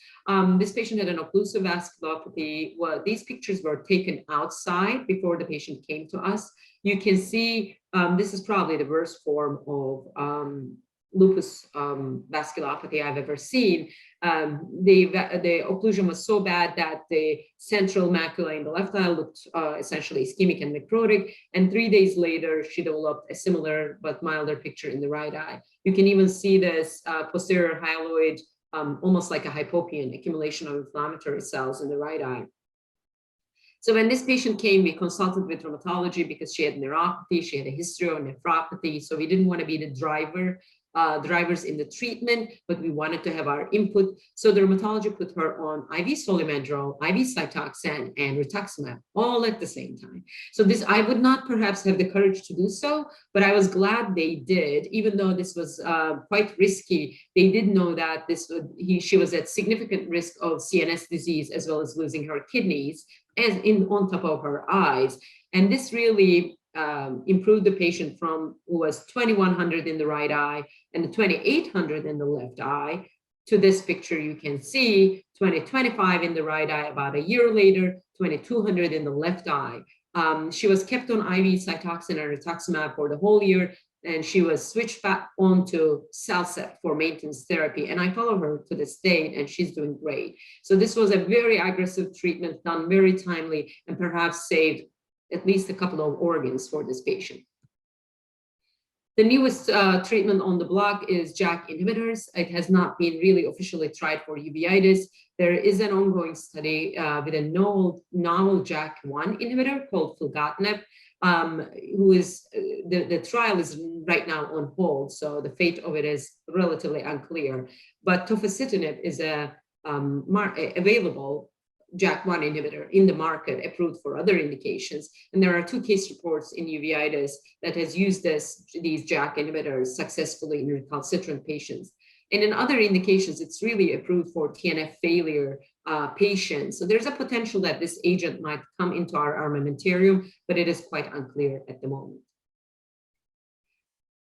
This patient had an occlusive vasculopathy. Well, these pictures were taken outside before the patient came to us. You can see this is probably the worst form of lupus vasculopathy I've ever seen. The occlusion was so bad that the central macula in the left eye looked essentially ischemic and necrotic. And 3 days later, she developed a similar but milder picture in the right eye. You can even see this posterior hyaloid, almost like a hypopian accumulation of inflammatory cells in the right eye. So when this patient came, we consulted with rheumatology because she had neuropathy, she had a history of nephropathy. So we didn't want to be the drivers in the treatment, but we wanted to have our input. So the rheumatology put her on IV Solimandrol, IV Cytoxan, and Rituximab all at the same time. So this, I would not perhaps have the courage to do so, but I was glad they did, even though this was quite risky. They did know that she was at significant risk of CNS disease as well as losing her kidneys on top of her eyes. And this really improved the patient from who was 2100 in the right eye and the 2800 in the left eye to this picture. You can see 2025 in the right eye about a year later, 2200 in the left eye. She was kept on IV Cytoxan and Rituximab for the whole year, and she was switched back onto CellCept for maintenance therapy. And I follow her to this day, and she's doing great. So this was a very aggressive treatment done very timely, and perhaps saved at least a couple of organs for this patient. The newest treatment on the block is JAK inhibitors. It has not been really officially tried for uveitis. There is an ongoing study with a novel JAK1 inhibitor called filgotinib, the trial is right now on hold, so the fate of it is relatively unclear. But tofacitinib is a available JAK1 inhibitor in the market, approved for other indications. And there are 2 case reports in uveitis that has used these JAK inhibitors successfully in recalcitrant patients. And in other indications, it's really approved for TNF failure patients. So there's a potential that this agent might come into our armamentarium, but it is quite unclear at the moment.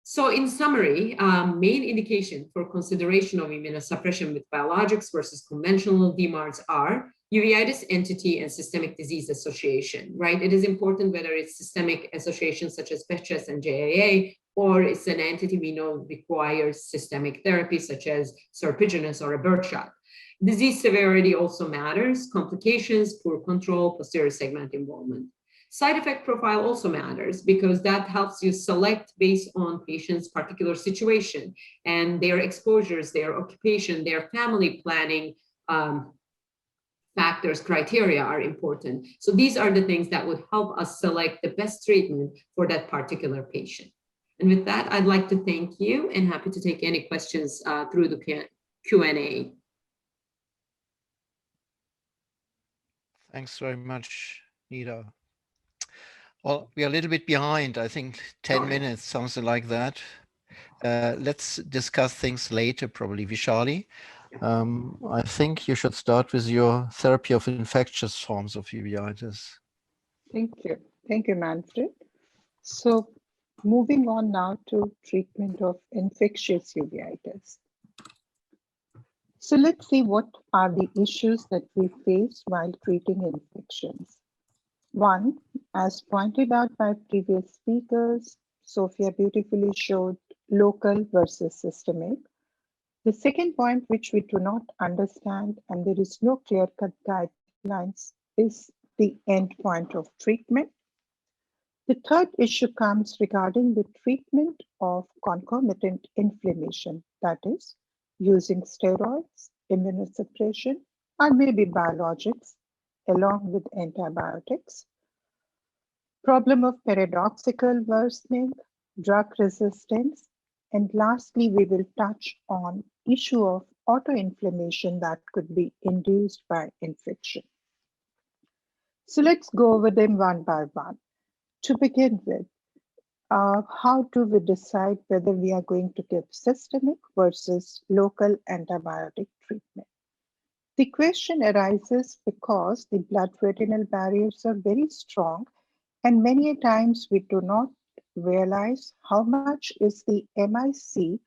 So in summary, main indication for consideration of immunosuppression with biologics versus conventional DMARDs are uveitis entity and systemic disease association, right? It is important whether it's systemic associations such as Betches and JAA or it's an entity we know requires systemic therapy, such as serpiginous or a bird shot. Disease severity also matters, complications, poor control, posterior segment involvement. Side effect profile also matters because that helps you select based on patient's particular situation and their exposures, their occupation, their family planning factors, criteria are important. So these are the things that would help us select the best treatment for that particular patient. And with that, I'd like to thank you and happy to take any questions through the Q&A. Thanks very much, Nida. Well, we are a little bit behind, I think 10 minutes, something like that. Let's discuss things later, probably. Vishali, I think you should start with your therapy of infectious forms of uveitis. Thank you. Thank you, Manfred. So moving on now to treatment of infectious uveitis. So let's see what are the issues that we face while treating infections. One, as pointed out by previous speakers, Sophia beautifully showed local versus systemic. The second point, which we do not understand and there is no clear-cut guidelines, is the end point of treatment. The third issue comes regarding the treatment of concomitant inflammation, that is, using steroids, immunosuppression, or maybe biologics, along with antibiotics. Problem of paradoxical worsening, drug resistance, and lastly, we will touch on issue of autoinflammation that could be induced by infection. So let's go over them one by one. To begin with, how do we decide whether we are going to give systemic versus local antibiotic treatment? The question arises because the blood-retinal barriers are very strong, and many times we do not realize how much is the MIC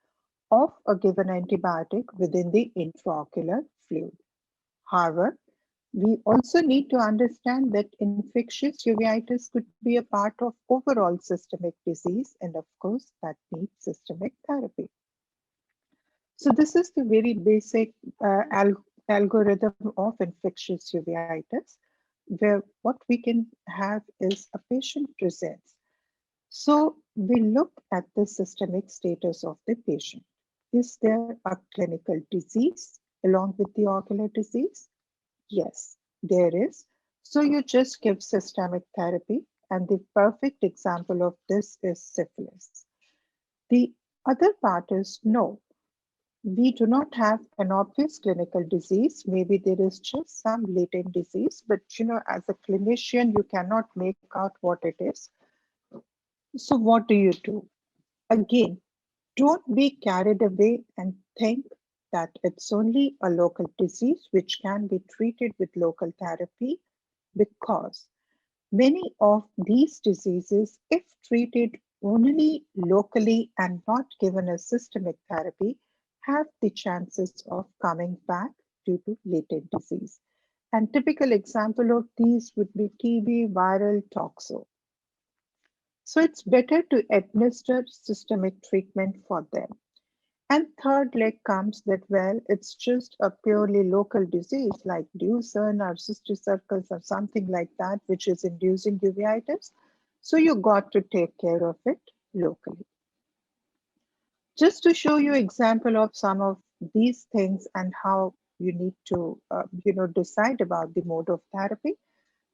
of a given antibiotic within the intraocular fluid. However, we also need to understand that infectious uveitis could be a part of overall systemic disease, and of course, that needs systemic therapy. So this is the very basic algorithm of infectious uveitis, where what we can have is a patient presents. So we look at the systemic status of the patient. Is there a clinical disease along with the ocular disease? Yes, there is. So you just give systemic therapy, and the perfect example of this is syphilis. The other part is no, we do not have an obvious clinical disease. Maybe there is just some latent disease, but as a clinician, you cannot make out what it is. So what do you do? Again, don't be carried away and think that it's only a local disease which can be treated with local therapy, because many of these diseases, if treated only locally and not given a systemic therapy, have the chances of coming back due to latent disease. And typical example of these would be TB, viral, Toxo. So it's better to administer systemic treatment for them. And third leg comes that, well, it's just a purely local disease like Duchenne or cysticercus or something like that, which is inducing uveitis. So you got to take care of it locally. Just to show you example of some of these things and how you need to, decide about the mode of therapy.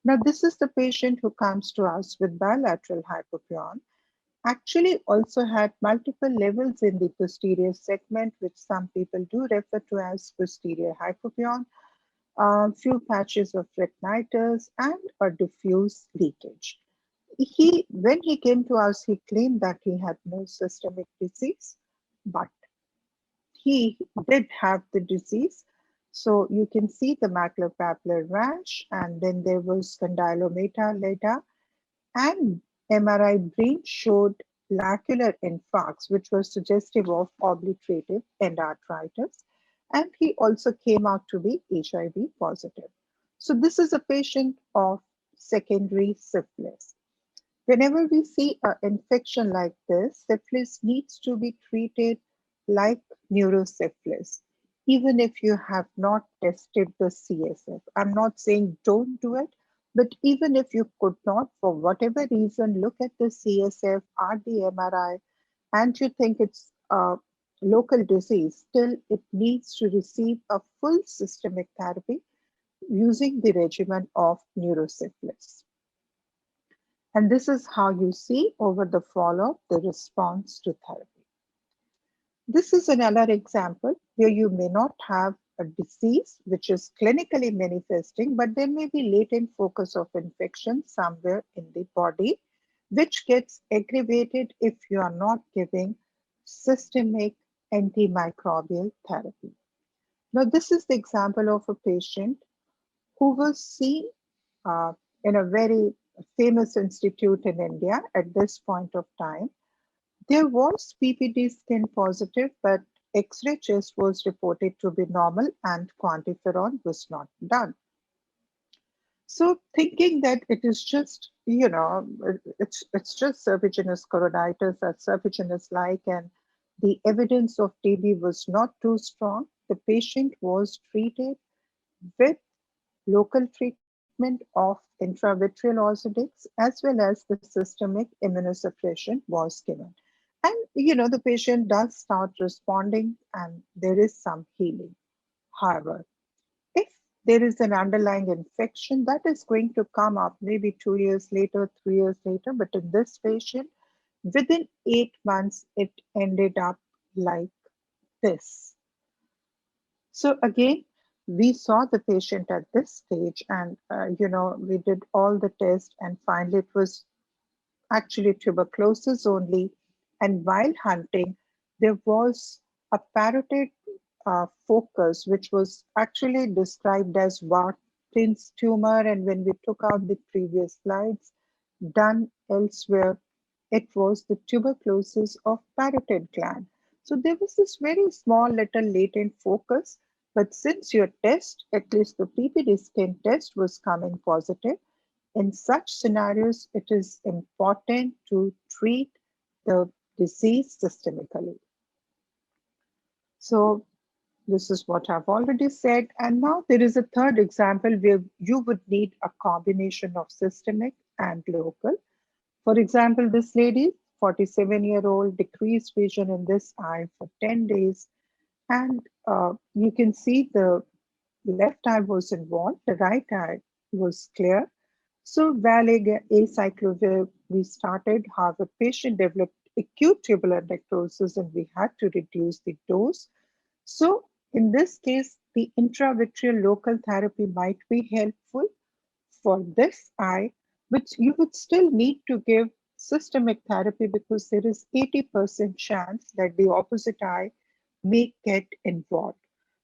Now, this is the patient who comes to us with bilateral hypopyon. Actually also had multiple levels in the posterior segment, which some people do refer to as posterior hypopyon, few patches of retinitis, and a diffuse leakage. When he came to us, he claimed that he had no systemic disease, but he did have the disease. So you can see the maculopapular rash, and then there was condylomata, and MRI brain showed lacular infarcts, which was suggestive of obliterative endarteritis. And he also came out to be HIV positive. So this is a patient of secondary syphilis. Whenever we see an infection like this, syphilis needs to be treated like neurosyphilis, even if you have not tested the CSF. I'm not saying don't do it, but even if you could not, for whatever reason, look at the CSF or the MRI and you think it's a local disease, still it needs to receive a full systemic therapy using the regimen of neurosyphilis. And this is how you see over the follow-up the response to therapy. This is another example where you may not have a disease which is clinically manifesting, but there may be latent focus of infection somewhere in the body, which gets aggravated if you are not giving systemic antimicrobial therapy. Now, this is the example of a patient who was seen in a very famous institute in India at this point of time. There was PPD skin positive, but X-ray chest was reported to be normal and quantiferon was not done. So thinking that it is just, it's just serpiginous choroiditis or serpiginous-like, and the evidence of TB was not too strong, the patient was treated with local treatment of intravitreal ozodics as well as the systemic immunosuppression was given. And the patient does start responding and there is some healing. However, if there is an underlying infection, that is going to come up maybe 2 years later, 3 years later, but in this patient, within 8 months, it ended up like this. So again, we saw the patient at this stage and, we did all the tests and finally it was actually tuberculosis only. And while hunting, there was a parotid focus, which was actually described as Warthin's tumor. And when we took out the previous slides, done elsewhere, it was the tuberculosis of parotid gland. So there was this very small little latent focus, but since your test, at least the PPD skin test was coming positive, in such scenarios, it is important to treat the disease systemically. So this is what I've already said. And now there is a third example where you would need a combination of systemic and local. For example, this lady, 47-year-old, decreased vision in this eye for 10 days. And you can see the left eye was involved, the right eye was clear. So Valeg acyclovir we started, however, patient developed acute tubular necrosis and we had to reduce the dose. So in this case, the intravitreal local therapy might be helpful for this eye, but you would still need to give systemic therapy because there is 80% chance that the opposite eye may get involved.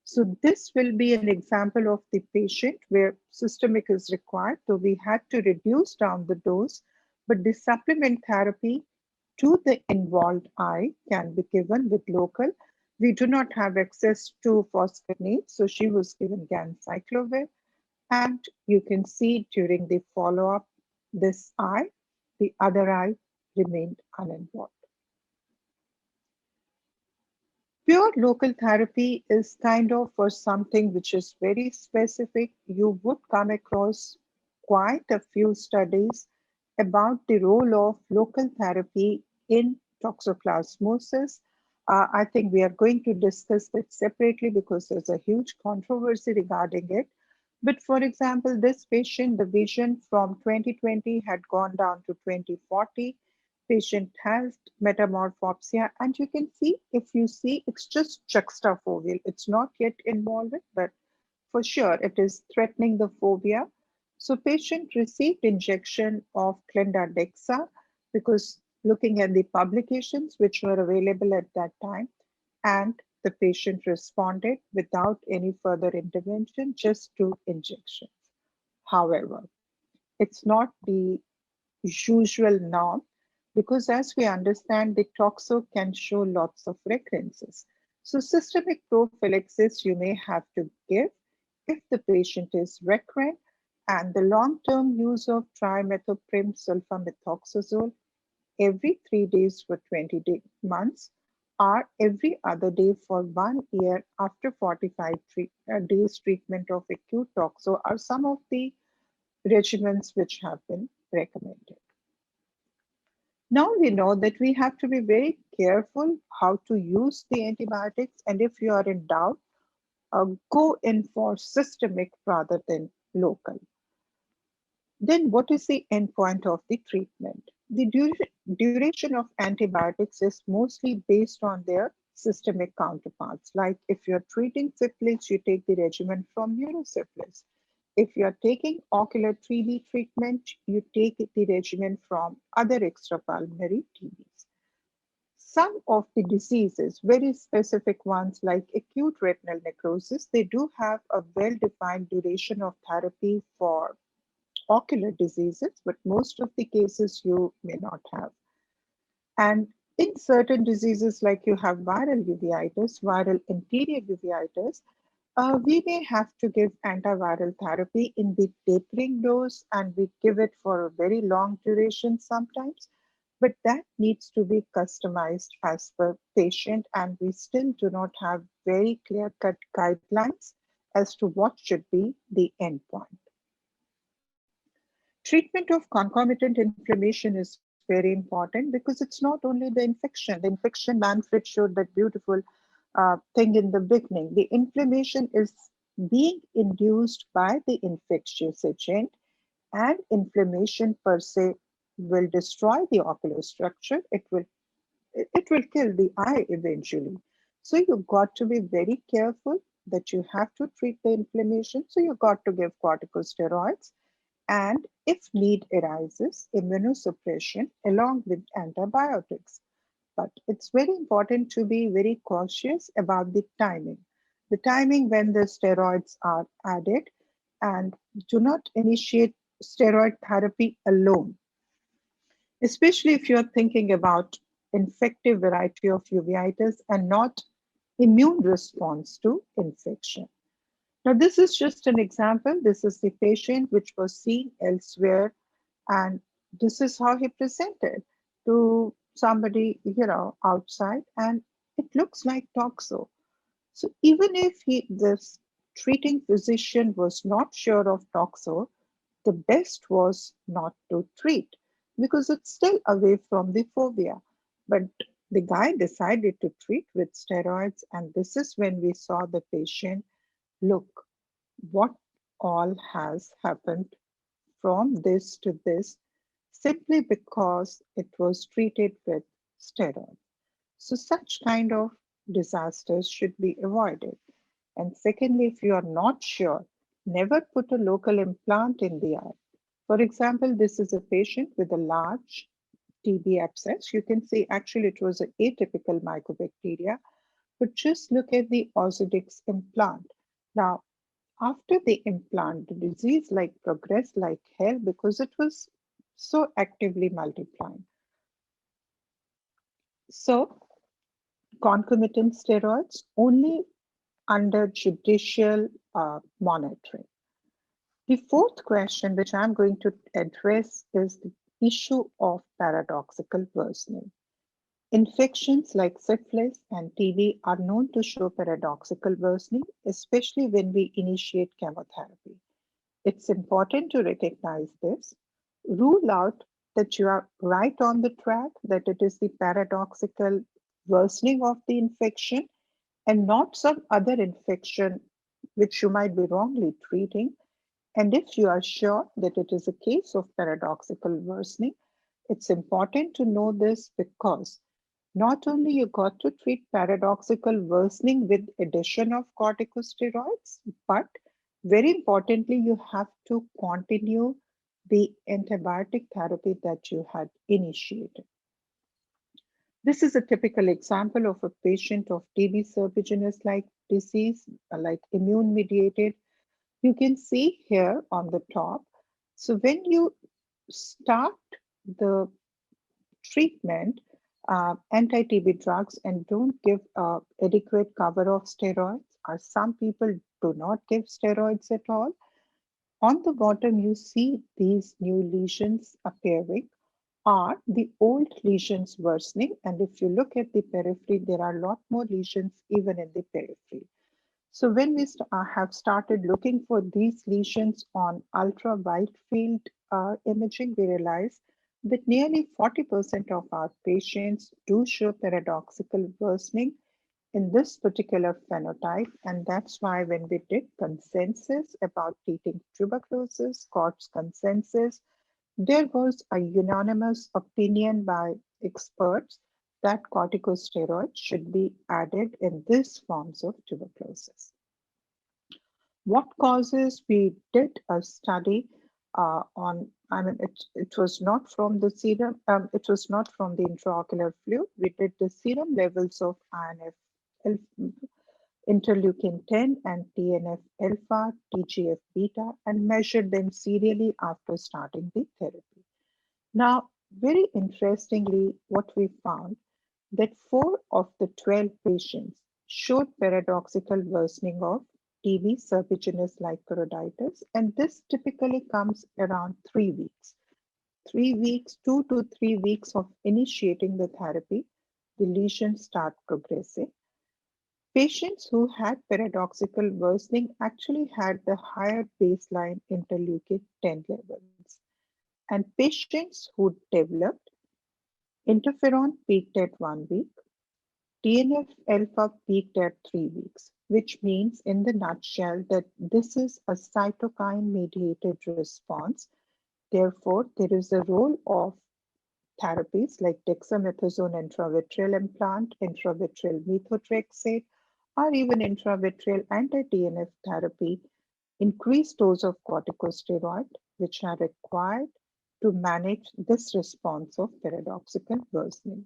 So this will be an example of the patient where systemic is required. So we had to reduce down the dose, but the supplement therapy to the involved eye can be given with local. We do not have access to phosphonates, so she was given ganciclovir. And you can see during the follow-up, this eye, the other eye remained uninvolved. Pure local therapy is kind of for something which is very specific. You would come across quite a few studies about the role of local therapy in toxoplasmosis. I think we are going to discuss it separately because there's a huge controversy regarding it. But for example, this patient, the vision from 2020 had gone down to 2040. Patient has metamorphopsia, and you can see, if you see, it's just juxtafoveal. It's not yet involved, but for sure it is threatening the fovea. So patient received injection of clendadexa because looking at the publications which were available at that time, and the patient responded without any further intervention, just 2 injections. However, it's not the usual norm because as we understand, the toxo can show lots of recurrences. So systemic prophylaxis you may have to give if the patient is recurrent And the long-term use of trimethoprim sulfamethoxazole every 3 days for months, or every other day for 1 year after 45 days treatment of acute toxo are some of the regimens which have been recommended. Now we know that we have to be very careful how to use the antibiotics, and if you are in doubt, go in for systemic rather than local. Then what is the endpoint of the treatment? The duration of antibiotics is mostly based on their systemic counterparts. Like if you're treating syphilis, you take the regimen from neurosyphilis. If you're taking ocular TB treatment, you take the regimen from other extrapulmonary TBs. Some of the diseases, very specific ones like acute retinal necrosis, they do have a well-defined duration of therapy for ocular diseases, but most of the cases you may not have. And in certain diseases, like you have viral uveitis, viral anterior uveitis, we may have to give antiviral therapy in the tapering dose, and we give it for a very long duration sometimes, but that needs to be customized as per patient, and we still do not have very clear-cut guidelines as to what should be the endpoint. Treatment of concomitant inflammation is very important because it's not only the infection. The infection, Manfred showed that beautiful thing in the beginning. The inflammation is being induced by the infectious agent, and inflammation per se will destroy the ocular structure. It will kill the eye eventually. So you've got to be very careful that you have to treat the inflammation. So you've got to give corticosteroids, and if need arises, immunosuppression along with antibiotics. But it's very important to be very cautious about the timing. The timing when the steroids are added, and do not initiate steroid therapy alone, especially if you're thinking about infective variety of uveitis and not immune response to infection. Now, this is just an example. This is the patient which was seen elsewhere, and this is how he presented to somebody, outside, and it looks like toxo. So even if this treating physician was not sure of toxo, the best was not to treat because it's still away from the fovea. But the guy decided to treat with steroids, and this is when we saw the patient, look, what all has happened from this to this simply because it was treated with steroids. So such kind of disasters should be avoided. And secondly, if you are not sure, never put a local implant in the eye. For example, this is a patient with a large TB abscess. You can see actually it was an atypical mycobacteria, but just look at the Ozodix implant. Now, after the implant, the disease progressed like hell because it was so actively multiplying. So concomitant steroids only under judicial monitoring. The fourth question which I'm going to address is the issue of paradoxical worsening. Infections like syphilis and TB are known to show paradoxical worsening, especially when we initiate chemotherapy. It's important to recognize this, rule out that you are right on the track, that it is the paradoxical worsening of the infection and not some other infection which you might be wrongly treating. And if you are sure that it is a case of paradoxical worsening, it's important to know this because not only you got to treat paradoxical worsening with addition of corticosteroids, but very importantly, you have to continue the antibiotic therapy that you had initiated. This is a typical example of a patient of TB serpiginous-like disease, like immune-mediated. You can see here on the top. So when you start the treatment, anti-TB drugs, and don't give adequate cover of steroids, or some people do not give steroids at all. On the bottom, you see these new lesions appearing are the old lesions worsening. And if you look at the periphery, there are a lot more lesions even in the periphery. So when we have started looking for these lesions on ultra wide field imaging, we realize that nearly 40% of our patients do show paradoxical worsening in this particular phenotype. And that's why when we did consensus about treating tuberculosis, COTS consensus, there was a unanimous opinion by experts that corticosteroids should be added in these forms of tuberculosis. What causes? We did a study it was not from the serum, it was not from the intraocular fluid. We did the serum levels of INF, interleukin 10 and TNF alpha, TGF beta, and measured them serially after starting the therapy. Now, very interestingly, what we found that 4 of the 12 patients showed paradoxical worsening of TB serpiginous-like choroiditis, and this typically comes around 3 weeks. 3 weeks, 2 to 3 weeks of initiating the therapy, the lesions start progressing. Patients who had paradoxical worsening actually had the higher baseline interleukin 10 levels. And patients who developed interferon peaked at 1 week, TNF alpha peaked at 3 weeks, which means in the nutshell that this is a cytokine mediated response. Therefore, there is a role of therapies like dexamethasone intravitreal implant, intravitreal methotrexate, or even intravitreal anti-TNF therapy, increased dose of corticosteroid, which are required to manage this response of paradoxical worsening.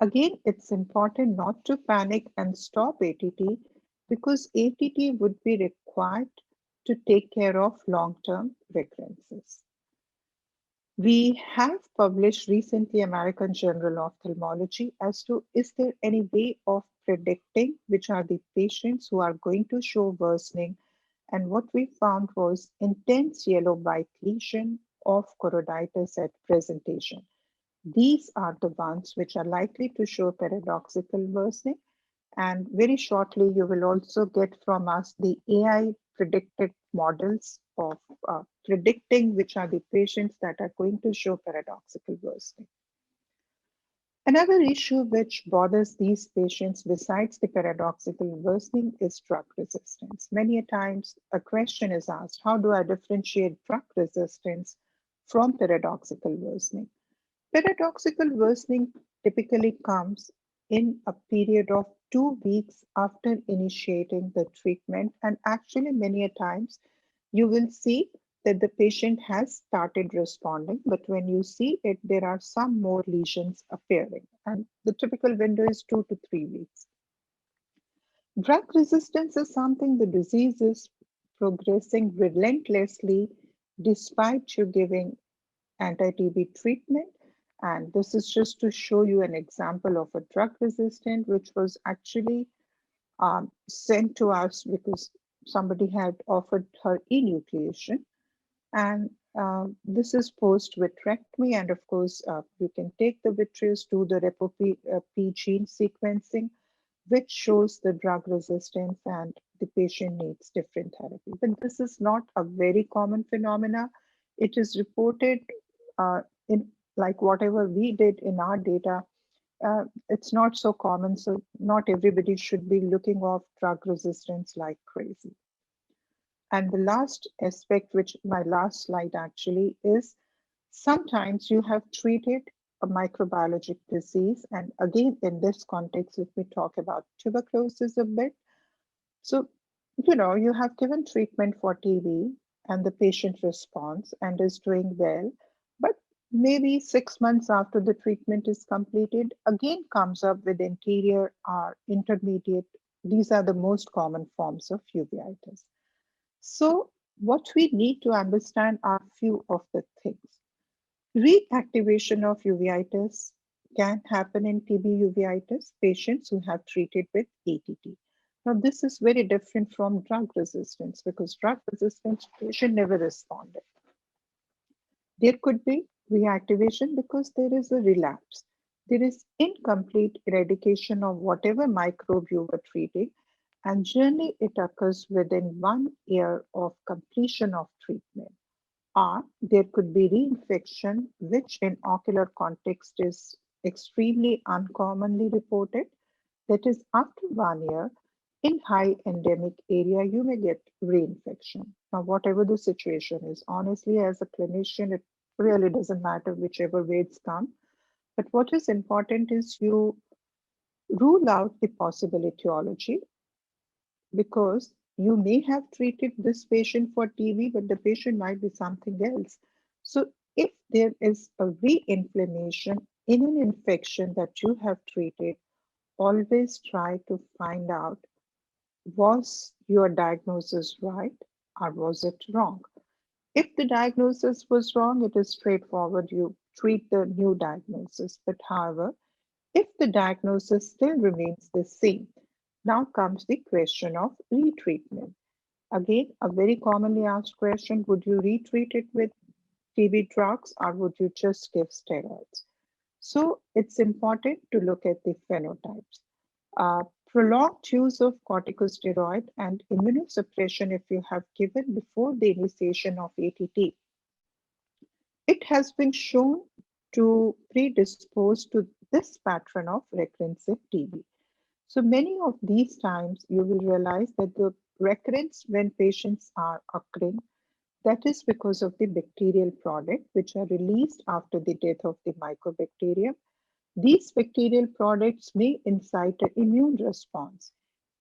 Again, it's important not to panic and stop ATT because ATT would be required to take care of long-term recurrences. We have published recently American Journal of Ophthalmology as to is there any way of predicting which are the patients who are going to show worsening, and what we found was intense yellow-white lesion of choroiditis at presentation. These are the ones which are likely to show paradoxical worsening. And very shortly, you will also get from us the AI predicted models of predicting which are the patients that are going to show paradoxical worsening. Another issue which bothers these patients besides the paradoxical worsening is drug resistance. Many a times a question is asked, how do I differentiate drug resistance from paradoxical worsening? Paradoxical worsening typically comes in a period of 2 weeks after initiating the treatment. And actually, many a times you will see that the patient has started responding, but when you see it, there are some more lesions appearing. And the typical window is 2 to 3 weeks. Drug resistance is something the disease is progressing relentlessly despite you giving anti-TB treatment. And this is just to show you an example of a drug resistant, which was actually sent to us because somebody had offered her enucleation. And this is post-vitrectomy. And of course, you can take the vitreous, do the Repo-P gene sequencing, which shows the drug resistance, and the patient needs different therapy. But this is not a very common phenomena. It is reported in like whatever we did in our data, it's not so common. So not everybody should be looking off drug resistance like crazy. And the last aspect, which my last slide actually is, sometimes you have treated a microbiologic disease. And again, in this context, let me talk about tuberculosis a bit. So, you have given treatment for TB and the patient responds and is doing well, but maybe 6 months after the treatment is completed, again comes up with interior or intermediate. These are the most common forms of uveitis. So what we need to understand are few of the things. Reactivation of uveitis can happen in TB uveitis patients who have treated with ATT. Now, this is very different from drug resistance because drug resistance patient never responded. There could be reactivation because there is a relapse. There is incomplete eradication of whatever microbe you were treating, and generally it occurs within 1 year of completion of treatment. Or there could be reinfection, which in ocular context is extremely uncommonly reported. That is, after 1 year, in high endemic area, you may get reinfection. Now, whatever the situation is, honestly, as a clinician, it really doesn't matter whichever way it's come. But what is important is you rule out the possible etiology, because you may have treated this patient for TB, but the patient might be something else. So if there is a re-inflammation in an infection that you have treated, always try to find out, was your diagnosis right or was it wrong? If the diagnosis was wrong, it is straightforward. You treat the new diagnosis. But however, if the diagnosis still remains the same, now comes the question of retreatment. Again, a very commonly asked question, would you retreat it with TB drugs or would you just give steroids? So it's important to look at the phenotypes. Prolonged use of corticosteroid and immunosuppression if you have given before the initiation of ATT, it has been shown to predispose to this pattern of recurrency TB. So many of these times you will realize that the recurrence when patients are occurring, that is because of the bacterial product which are released after the death of the mycobacterium. These bacterial products may incite an immune response.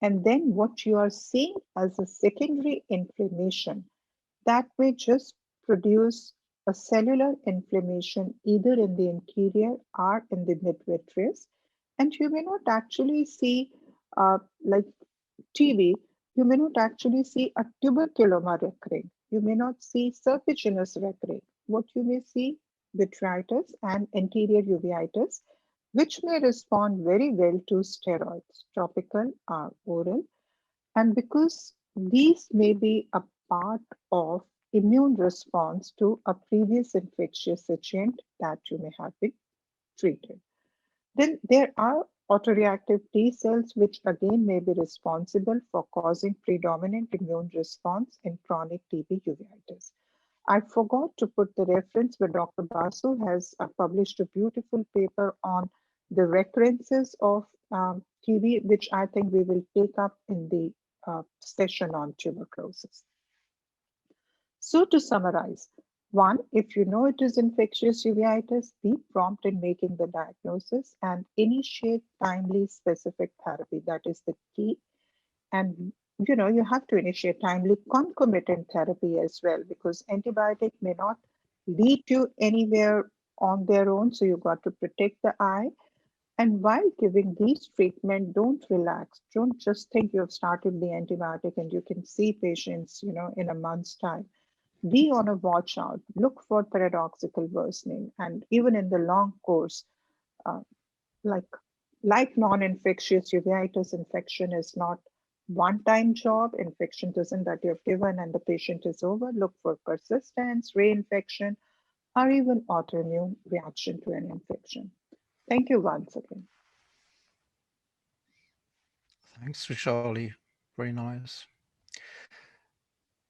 And then what you are seeing as a secondary inflammation, that may just produce a cellular inflammation either in the interior or in the midvitreous. And you may not actually see, like TB, you may not actually see a tuberculoma recurring. You may not see serpiginous recurring. What you may see, vitritis and anterior uveitis, which may respond very well to steroids, topical or oral. And because these may be a part of immune response to a previous infectious agent that you may have been treated. Then there are autoreactive T cells, which again may be responsible for causing predominant immune response in chronic TB uveitis. I forgot to put the reference, but Dr. Basu has published a beautiful paper on the recurrences of TB, which I think we will take up in the session on tuberculosis. So to summarize, one, if you know it is infectious uveitis, be prompt in making the diagnosis and initiate timely specific therapy. That is the key. And you have to initiate timely concomitant therapy as well, because antibiotic may not lead you anywhere on their own. So you got to protect the eye. And while giving these treatment, don't relax. Don't just think you have started the antibiotic and you can see patients, in a month's time. Be on a watch out. Look for paradoxical worsening. And even in the long course, like non-infectious uveitis, infection is not one-time job. Infection doesn't that you've given and the patient is over. Look for persistence, reinfection, or even autoimmune reaction to an infection. Thank you once again. Thanks, Rishali. Very nice.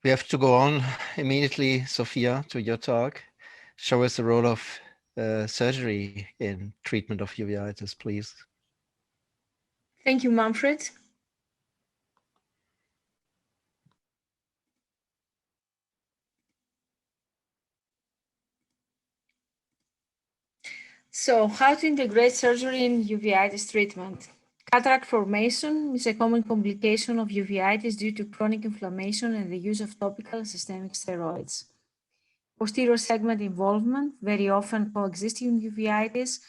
We have to go on immediately, Sophia, to your talk. Show us the role of surgery in treatment of uveitis, please. Thank you, Manfred. So, how to integrate surgery in uveitis treatment? Cataract formation is a common complication of uveitis due to chronic inflammation and the use of topical and systemic steroids. Posterior segment involvement very often coexists in uveitis,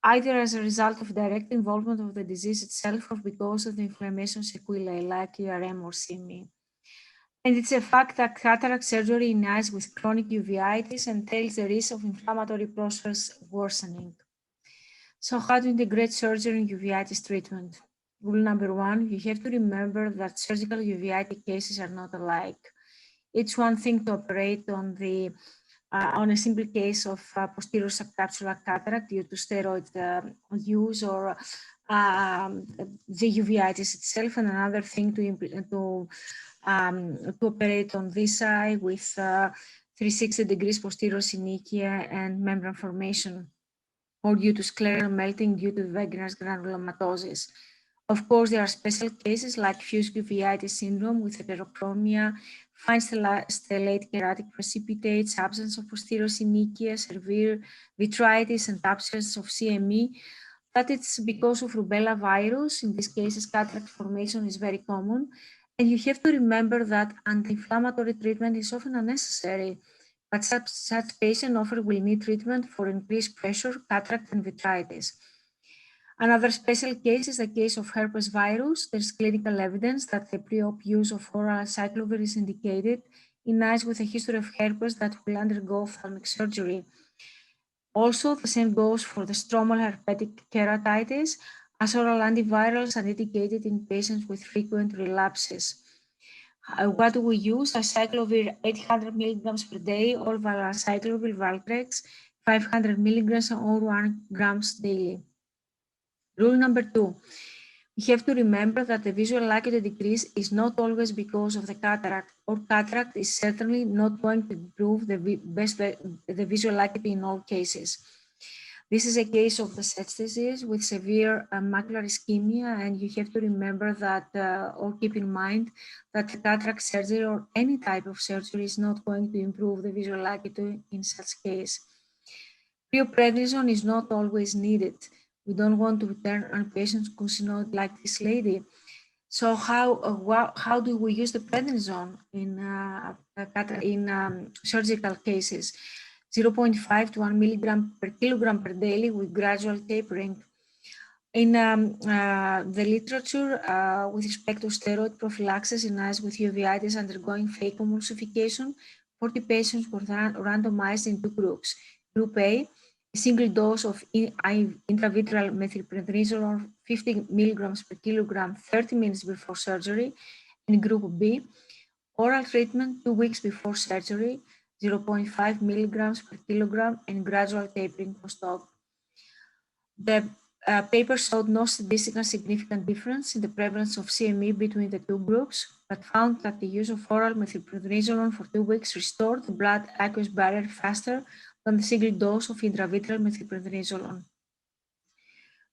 either as a result of direct involvement of the disease itself or because of the inflammation sequelae like URM or CME. And it's a fact that cataract surgery in eyes with chronic uveitis entails the risk of inflammatory process worsening. So how to integrate surgery in uveitis treatment? Rule number 1, you have to remember that surgical uveitis cases are not alike. It's one thing to operate on a simple case of posterior subcapsular cataract due to steroid use or the uveitis itself, and another thing to operate on this eye with 360 degrees posterior synechia and membrane formation, or due to scleral melting due to vaginous granulomatosis. Of course, there are special cases like diffuse uveitis syndrome with heterochromia, fine stellate keratic precipitates, absence of posterior synechia, severe vitritis, and absence of CME. That it's because of rubella virus. In these cases, cataract formation is very common. And you have to remember that anti-inflammatory treatment is often unnecessary, but such patient often will need treatment for increased pressure, cataract, and vitritis. Another special case is the case of herpes virus. There's clinical evidence that the pre-op use of oral cyclovir is indicated in eyes with a history of herpes that will undergo ophthalmic surgery. Also, the same goes for the stromal herpetic keratitis, as oral antivirals are indicated in patients with frequent relapses. What do we use? Acyclovir 800 milligrams per day, or valacyclovir Valtrex 500 milligrams or 1 grams daily. Rule number 2, we have to remember that the visual acuity decrease is not always because of the cataract, or cataract is certainly not going to improve the visual acuity in all cases. This is a case of the Sets disease with severe macular ischemia, and you have to remember that, or keep in mind that the cataract surgery or any type of surgery is not going to improve the visual acuity in such case. Prednisone is not always needed. We don't want to turn on patients carcinoid like this lady. So how do we use the prednisone in surgical cases? 0.5 to 1 milligram per kilogram per daily with gradual tapering. In the literature with respect to steroid prophylaxis in eyes with uveitis undergoing fake emulsification, 40 patients were randomized in 2 groups. Group A, a single dose of intravitreal methylprednisolone 50 milligrams per kilogram 30 minutes before surgery, and Group B, oral treatment 2 weeks before surgery, 0.5 milligrams per kilogram, and gradual tapering post-op. The paper showed no statistically significant difference in the prevalence of CME between the 2 groups, but found that the use of oral methylprednisolone for 2 weeks restored the blood aqueous barrier faster than the single dose of intravitreal methylprednisolone.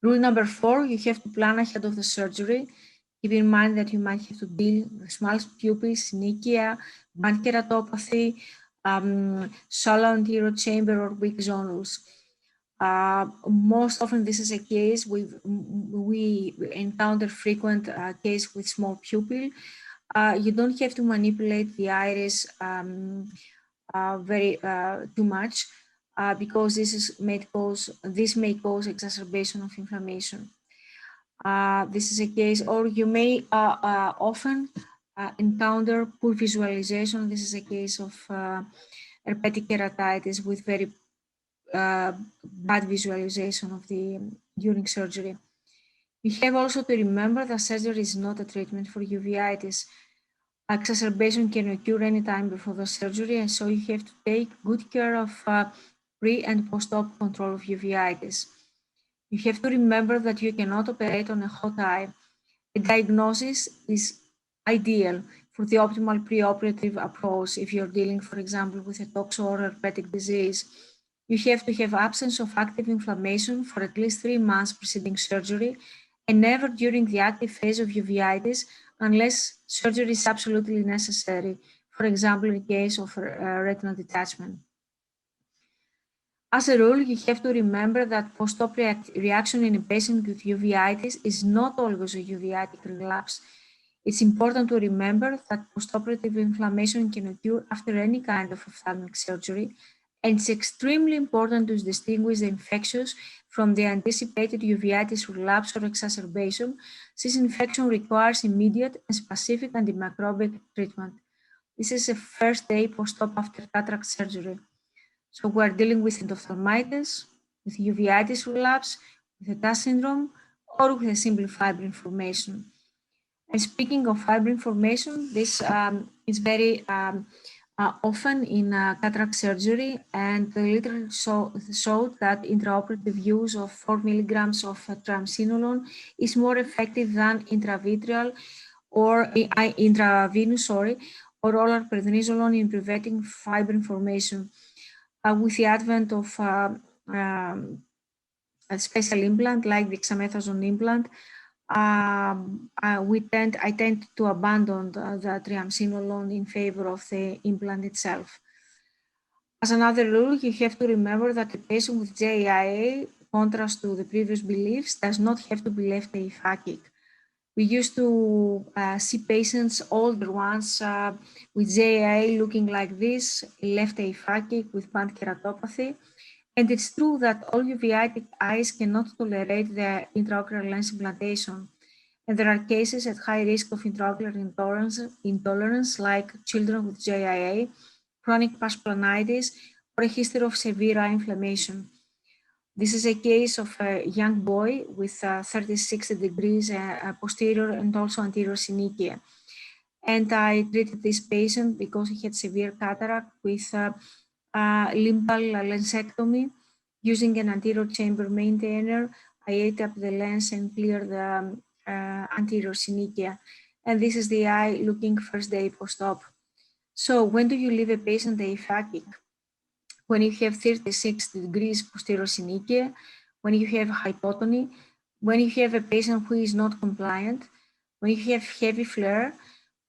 Rule number 4, you have to plan ahead of the surgery. Keep in mind that you might have to deal with small pupils, synechia, band keratopathy, shallow anterior chamber, or weak zonules. Most often this is a case we encounter frequent case with small pupil. You don't have to manipulate the iris too much because this may cause exacerbation of inflammation. This is a case, or you may often encounter poor visualization. This is a case of herpetic keratitis with very bad visualization of during surgery. We have also to remember that surgery is not a treatment for uveitis. Exacerbation can occur anytime before the surgery, and so you have to take good care of pre and post-op control of uveitis. You have to remember that you cannot operate on a hot eye. A diagnosis is ideal for the optimal preoperative approach if you're dealing, for example, with a toxo or herpetic disease. You have to have absence of active inflammation for at least 3 months preceding surgery, and never during the active phase of uveitis unless surgery is absolutely necessary, for example, in case of retinal detachment. As a rule, you have to remember that post-op reaction in a patient with uveitis is not always a uveitic relapse. It's important to remember that postoperative inflammation can occur after any kind of ophthalmic surgery, and it's extremely important to distinguish the infectious from the anticipated uveitis relapse or exacerbation, since infection requires immediate and specific antimicrobial treatment. This is a first day post-op after cataract surgery. So we're dealing with endophthalmitis, with uveitis relapse, with a TAS syndrome, or with a simple fibrin formation. And speaking of fibrin formation, this is very often in cataract surgery, and the literature showed that intraoperative use of 4 milligrams of triamcinolone is more effective than intravitreal or intravenous, or oral prednisolone in preventing fibrin formation. With the advent of a special implant like the dexamethasone implant, I tend to abandon the triamcinolone in favor of the implant itself. As another rule, you have to remember that a patient with JIA, contrast to the previous beliefs, does not have to be left aphakic. We used to see patients, older ones, with JIA looking like this, left aphakic with band keratopathy. And it's true that all uveitic eyes cannot tolerate the intraocular lens implantation. And there are cases at high risk of intraocular intolerance, like children with JIA, chronic vasculitis, or a history of severe eye inflammation. This is a case of a young boy with 36 degrees posterior and also anterior synechia. And I treated this patient because he had severe cataract with limbal lensectomy. Using an anterior chamber maintainer, I ate up the lens and cleared the anterior synechia. And this is the eye looking first day post-op. So when do you leave a patient aphakic? When you have 36 degrees posterior synechia, when you have hypotony, when you have a patient who is not compliant, when you have heavy flare,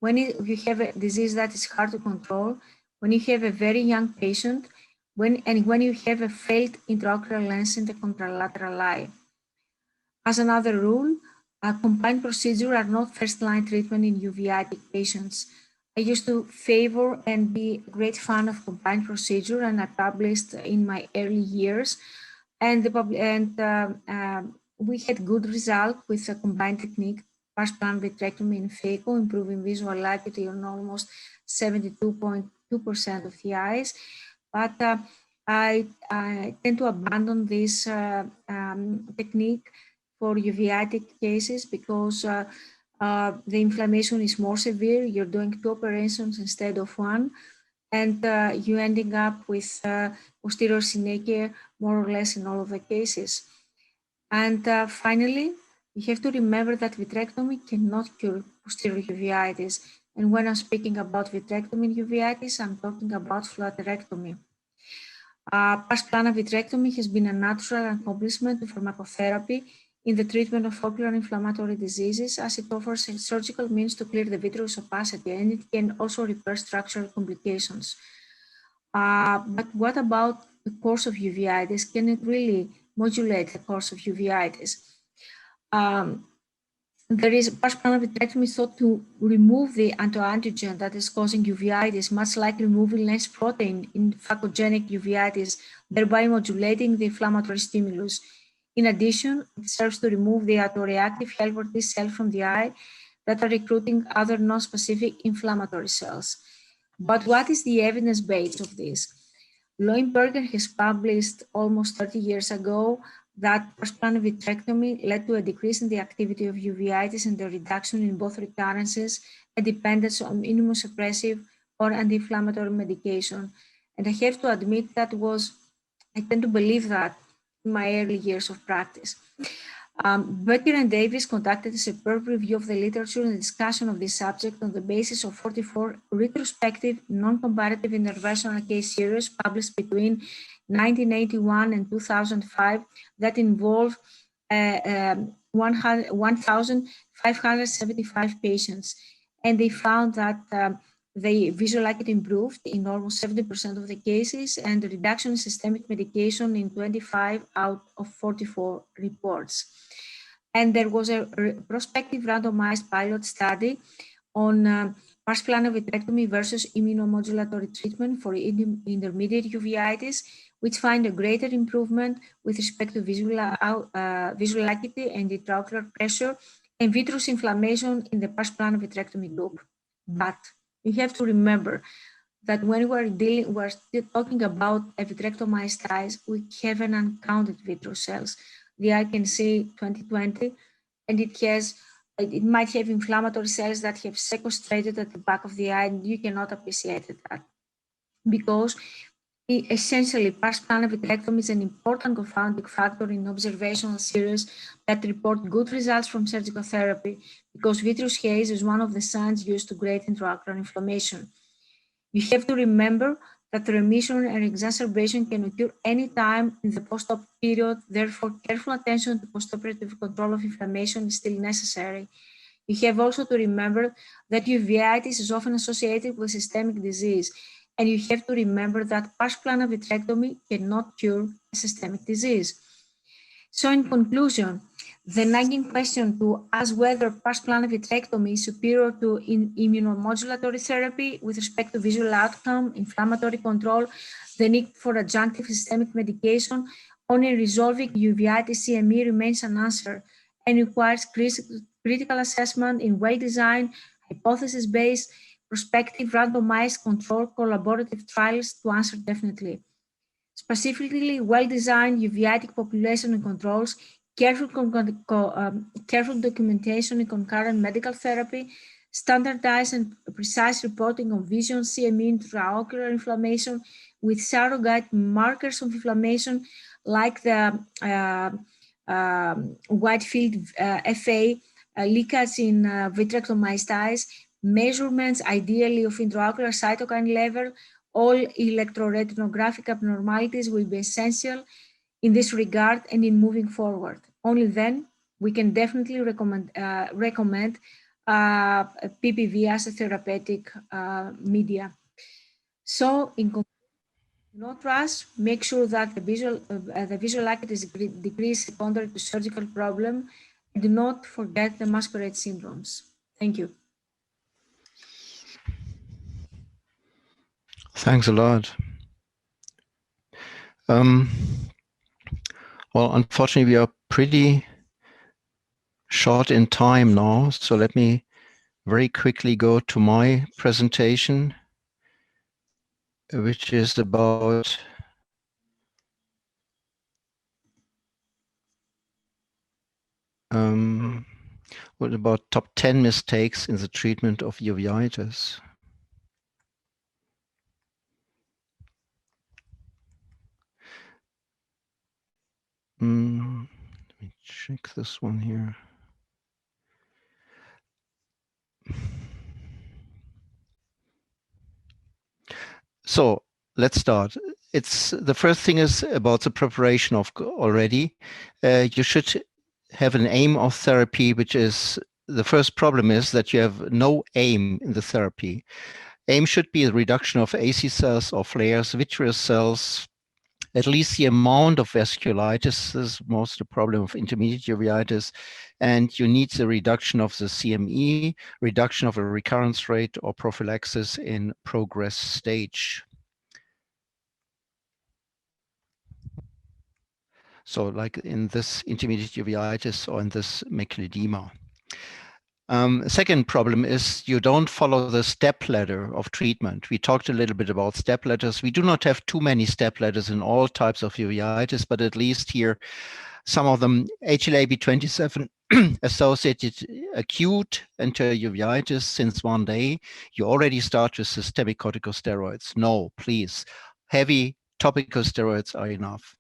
when you have a disease that is hard to control, when you have a very young patient, when you have a failed intraocular lens in the contralateral eye. As another rule, combined procedures are not first-line treatment in uveitic patients. I used to favor and be a great fan of combined procedure, and I published in my early years. And we had good result with a combined technique, pars-plana vitrectomy in phaco, improving visual acuity on almost 72.2% of the eyes. But I tend to abandon this technique for uveitic cases because the inflammation is more severe. You're doing 2 operations instead of 1, and you're ending up with posterior synechia more or less in all of the cases. And finally, you have to remember that vitrectomy cannot cure posterior uveitis. And when I'm speaking about vitrectomy in uveitis, I'm talking about fluaterectomy. Pars-plana vitrectomy has been a natural accomplishment to pharmacotherapy in the treatment of ocular inflammatory diseases, as it offers a surgical means to clear the vitreous opacity, and it can also repair structural complications. But what about the course of uveitis? Can it really modulate the course of uveitis? There is pars-plana vitrectomy thought to remove the autoantigen that is causing uveitis, much like removing lens protein in phacogenic uveitis, thereby modulating the inflammatory stimulus. In addition, it serves to remove the autoreactive helper T cells from the eye that are recruiting other non-specific inflammatory cells. But what is the evidence base of this? Loimberger has published almost 30 years ago that pars-plana vitrectomy led to a decrease in the activity of uveitis and a reduction in both recurrences and dependence on immunosuppressive or anti-inflammatory medication. And I have to admit that I tend to believe that in my early years of practice. Becker and Davis conducted a superb review of the literature and discussion of this subject on the basis of 44 retrospective, non-comparative interventional case series published between 1981 and 2005 that involved 1,575 patients. And they found that the visual acuity improved in almost 70% of the cases, and the reduction in systemic medication in 25 out of 44 reports. And there was a prospective randomized pilot study on pars-plana vitrectomy versus immunomodulatory treatment for intermediate uveitis, which find a greater improvement with respect to visual acuity and intraocular pressure and vitreous inflammation in the pars-plana vitrectomy group. But you have to remember that when we're still talking about a vitrectomized eyes, we have an uncounted vitreous cells. The eye can see 20/20, and it might have inflammatory cells that have sequestrated at the back of the eye, and you cannot appreciate that because essentially pars plana vitrectomy is an important confounding factor in observational series that report good results from surgical therapy because vitreous haze is one of the signs used to grade intraocular inflammation. You have to remember that remission and exacerbation can occur anytime in the post-op period. Therefore, careful attention to postoperative control of inflammation is still necessary. You have also to remember that uveitis is often associated with systemic disease, and you have to remember that pars plana vitrectomy cannot cure a systemic disease. So in conclusion, the nagging question to ask whether pars plana vitrectomy is superior to immunomodulatory therapy with respect to visual outcome, inflammatory control, the need for adjunctive systemic medication, only resolving uveitis CME remains unanswered and requires critical assessment in well-designed, hypothesis-based, prospective, randomized, controlled, collaborative trials to answer definitely. Specifically, well-designed uveitic population and controls, careful documentation in concurrent medical therapy, standardized and precise reporting of vision, CME, intraocular inflammation with surrogate markers of inflammation like the wide field FA, leakage in vitrectomized eyes, measurements ideally of intraocular cytokine level. All electroretinographic abnormalities will be essential in this regard and in moving forward. Only then we can definitely recommend PPV as a therapeutic media. So in conclusion, do not rush, make sure that the visual acuity is decreased secondary to surgical problem, and do not forget the masquerade syndromes. Thank you. Thanks a lot. Well, unfortunately, we are pretty short in time now, so let me very quickly go to my presentation, which is about what about top 10 mistakes in the treatment of uveitis. Let me check this one here. So let's start. It's the first thing is about the preparation of already. You should have an aim of therapy, which is the first problem is that you have no aim in the therapy. Aim should be the reduction of AC cells or flares, vitreous cells, at least the amount of vasculitis is most the problem of intermediate uveitis, and you need the reduction of the CME, reduction of a recurrence rate or prophylaxis in progress stage. So like in this intermediate uveitis or in this macular edema. Second problem is you don't follow the step ladder of treatment. We talked a little bit about step ladders. We do not have too many step ladders in all types of uveitis, but at least here, some of them, HLA-B27 associated acute anterior uveitis since 1 day, you already start with systemic corticosteroids. No, please, heavy topical steroids are enough.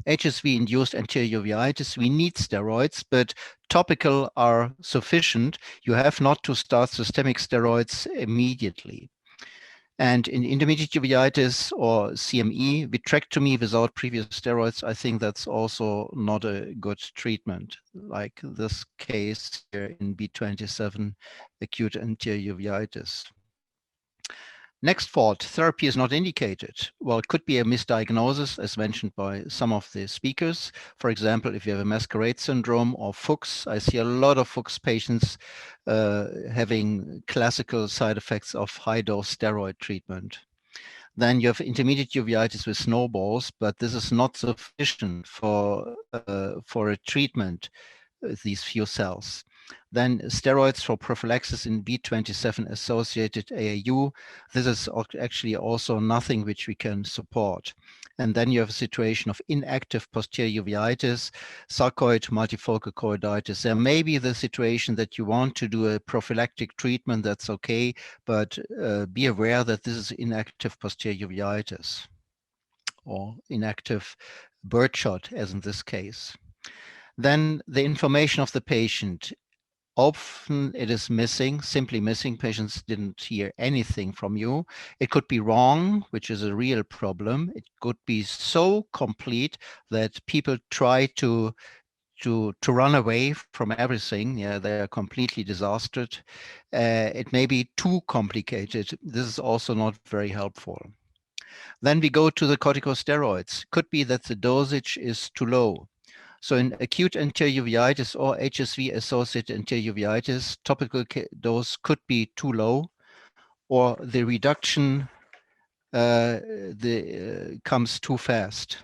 HSV-induced anterior uveitis, we need steroids, but topical are sufficient. You have not to start systemic steroids immediately. And in intermediate uveitis or CME, vitrectomy without previous steroids, I think that's also not a good treatment, like this case here in B27 acute anterior uveitis. Next fault, therapy is not indicated. Well, it could be a misdiagnosis, as mentioned by some of the speakers. For example, if you have a masquerade syndrome or Fuchs, I see a lot of Fuchs patients having classical side effects of high-dose steroid treatment. Then you have intermediate uveitis with snowballs, but this is not sufficient for a treatment with these few cells. Then steroids for prophylaxis in B27 associated AAU. This is actually also nothing which we can support. And then you have a situation of inactive posterior uveitis, sarcoid multifocal choroiditis. There may be the situation that you want to do a prophylactic treatment, that's okay, but be aware that this is inactive posterior uveitis or inactive birdshot, as in this case. Then the information of the patient. Often it is missing, simply missing. Patients didn't hear anything from you. It could be wrong, which is a real problem. It could be so complete that people try to run away from everything. Yeah, they are completely disastered. It may be too complicated. This is also not very helpful. Then we go to the corticosteroids. Could be that the dosage is too low. So in acute anterior uveitis or HSV-associated anterior uveitis, topical dose could be too low, or the reduction comes too fast.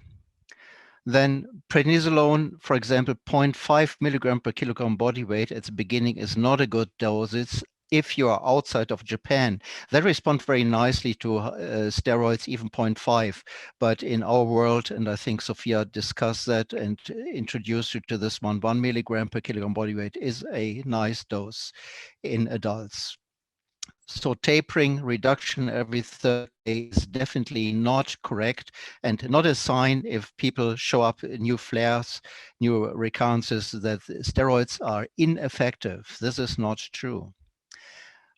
Then prednisolone, for example, 0.5 milligram per kilogram body weight at the beginning is not a good dosage. If you are outside of Japan, they respond very nicely to steroids, even 0.5. But in our world, and I think Sophia discussed that and introduced you to this 1 milligram per kilogram body weight is a nice dose in adults. So tapering, reduction every third day is definitely not correct and not a sign if people show up new flares, new recurrences, that steroids are ineffective. This is not true.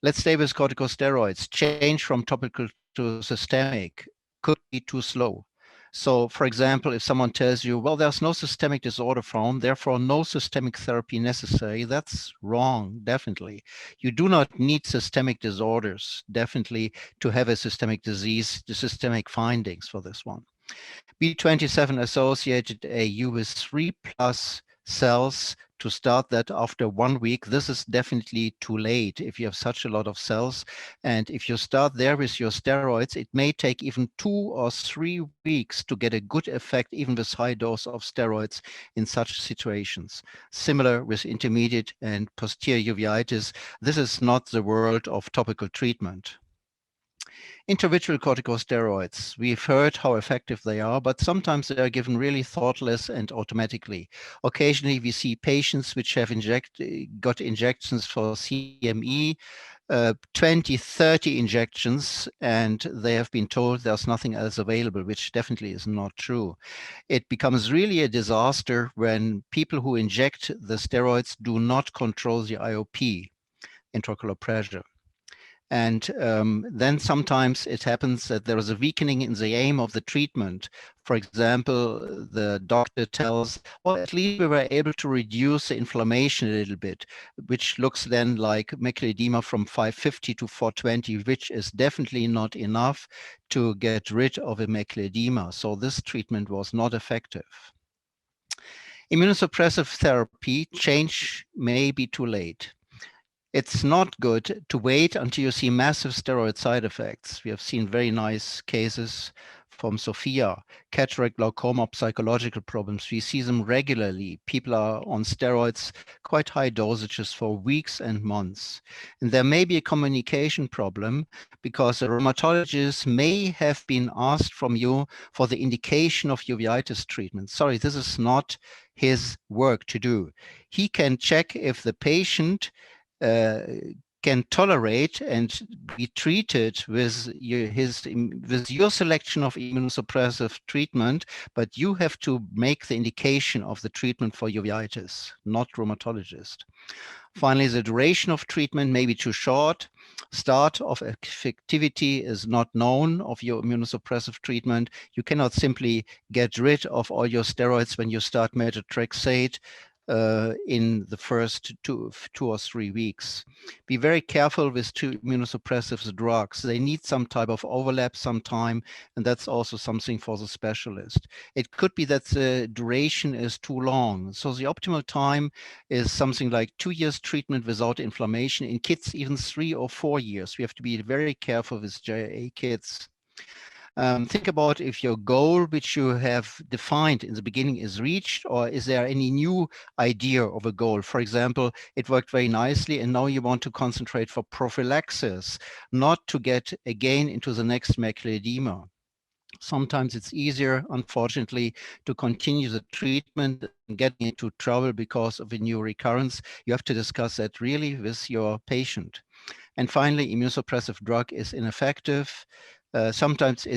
Let's stay with corticosteroids. Change from topical to systemic could be too slow. So, for example, if someone tells you, well, there's no systemic disorder found, therefore no systemic therapy necessary, that's wrong, definitely. You do not need systemic disorders, definitely, to have a systemic disease, the systemic findings for this one. B27 associated AU with 3+ cells. To start that after 1 week, this is definitely too late if you have such a lot of cells. And if you start there with your steroids, it may take even 2 or 3 weeks to get a good effect, even with high dose of steroids in such situations. Similar with intermediate and posterior uveitis, this is not the world of topical treatment. Intravitreal corticosteroids, we've heard how effective they are, but sometimes they are given really thoughtless and automatically. Occasionally we see patients which have got injections for CME, 20, 30 injections, and they have been told there's nothing else available, which definitely is not true. It becomes really a disaster when people who inject the steroids do not control the IOP, intraocular pressure. And then sometimes it happens that there is a weakening in the aim of the treatment. For example, the doctor tells, well, at least we were able to reduce the inflammation a little bit, which looks then like macular edema from 550 to 420, which is definitely not enough to get rid of a macular edema. So this treatment was not effective. Immunosuppressive therapy, change may be too late. It's not good to wait until you see massive steroid side effects. We have seen very nice cases from Sophia, cataract, glaucoma, psychological problems. We see them regularly. People are on steroids, quite high dosages for weeks and months. And there may be a communication problem because the rheumatologist may have been asked from you for the indication of uveitis treatment. Sorry, this is not his work to do. He can check if the patient can tolerate and be treated with your selection of immunosuppressive treatment, but you have to make the indication of the treatment for uveitis, not rheumatologist. Finally, the duration of treatment may be too short. Start of effectivity is not known of your immunosuppressive treatment. You cannot simply get rid of all your steroids when you start methotrexate in the first two or 3 weeks. Be very careful with immunosuppressive drugs. They need some type of overlap sometime, and that's also something for the specialist. It could be that the duration is too long. So the optimal time is something like 2 years treatment without inflammation. In kids, even 3 or 4 years. We have to be very careful with JA kids. Think about if your goal, which you have defined in the beginning, is reached, or is there any new idea of a goal? For example, it worked very nicely, and now you want to concentrate for prophylaxis, not to get again into the next macular edema. Sometimes it's easier, unfortunately, to continue the treatment and getting into trouble because of a new recurrence. You have to discuss that really with your patient. And finally, immunosuppressive drug is ineffective. Sometimes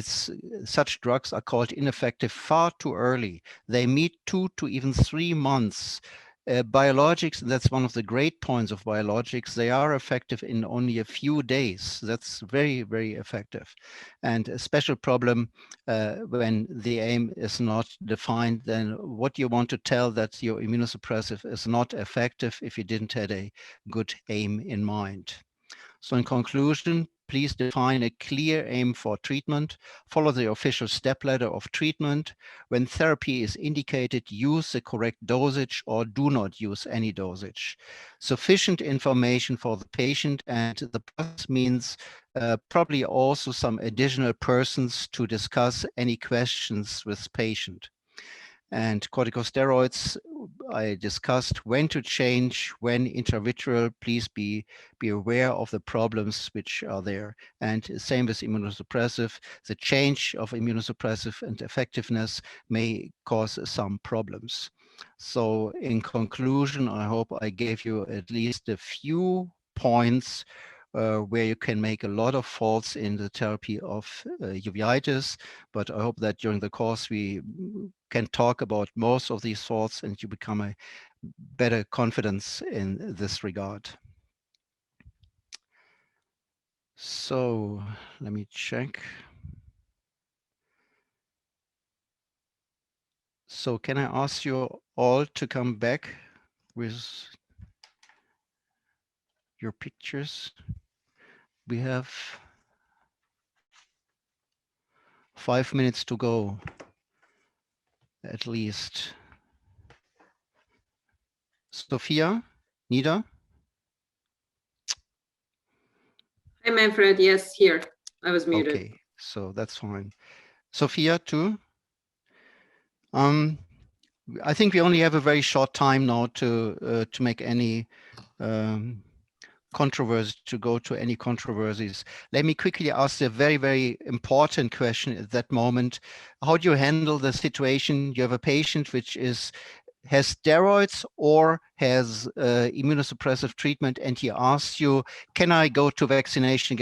such drugs are called ineffective far too early. They meet 2 to even 3 months. Biologics, that's one of the great points of biologics, they are effective in only a few days. That's very, very effective. And a special problem when the aim is not defined, then what you want to tell that your immunosuppressive is not effective if you didn't have a good aim in mind. So in conclusion, please define a clear aim for treatment, follow the official step ladder of treatment. When therapy is indicated, use the correct dosage or do not use any dosage. Sufficient information for the patient, and the plus means probably also some additional persons to discuss any questions with patient. And corticosteroids, I discussed when to change, when intravitreal. Please be aware of the problems which are there. And same with immunosuppressive. The change of immunosuppressive and effectiveness may cause some problems. So in conclusion, I hope I gave you at least a few points where you can make a lot of faults in the therapy of uveitis, but I hope that during the course we can talk about most of these faults and you become a better confidence in this regard. So let me check. So can I ask you all to come back with your pictures? We have 5 minutes to go, at least. Sophia, Nida? Hi, Manfred. Yes, here. I was muted. Okay, so that's fine. Sophia, too? I think we only have a very short time now to make any controversy, to go to any controversies. Let me quickly ask a very, very important question at that moment. How do you handle the situation? You have a patient which has steroids or has immunosuppressive treatment, and he asks you, can I go to vaccination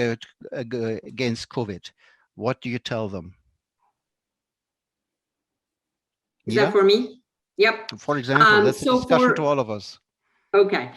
against COVID? What do you tell them? Is that for me? Yep. For example, that's a discussion to all of us. Okay.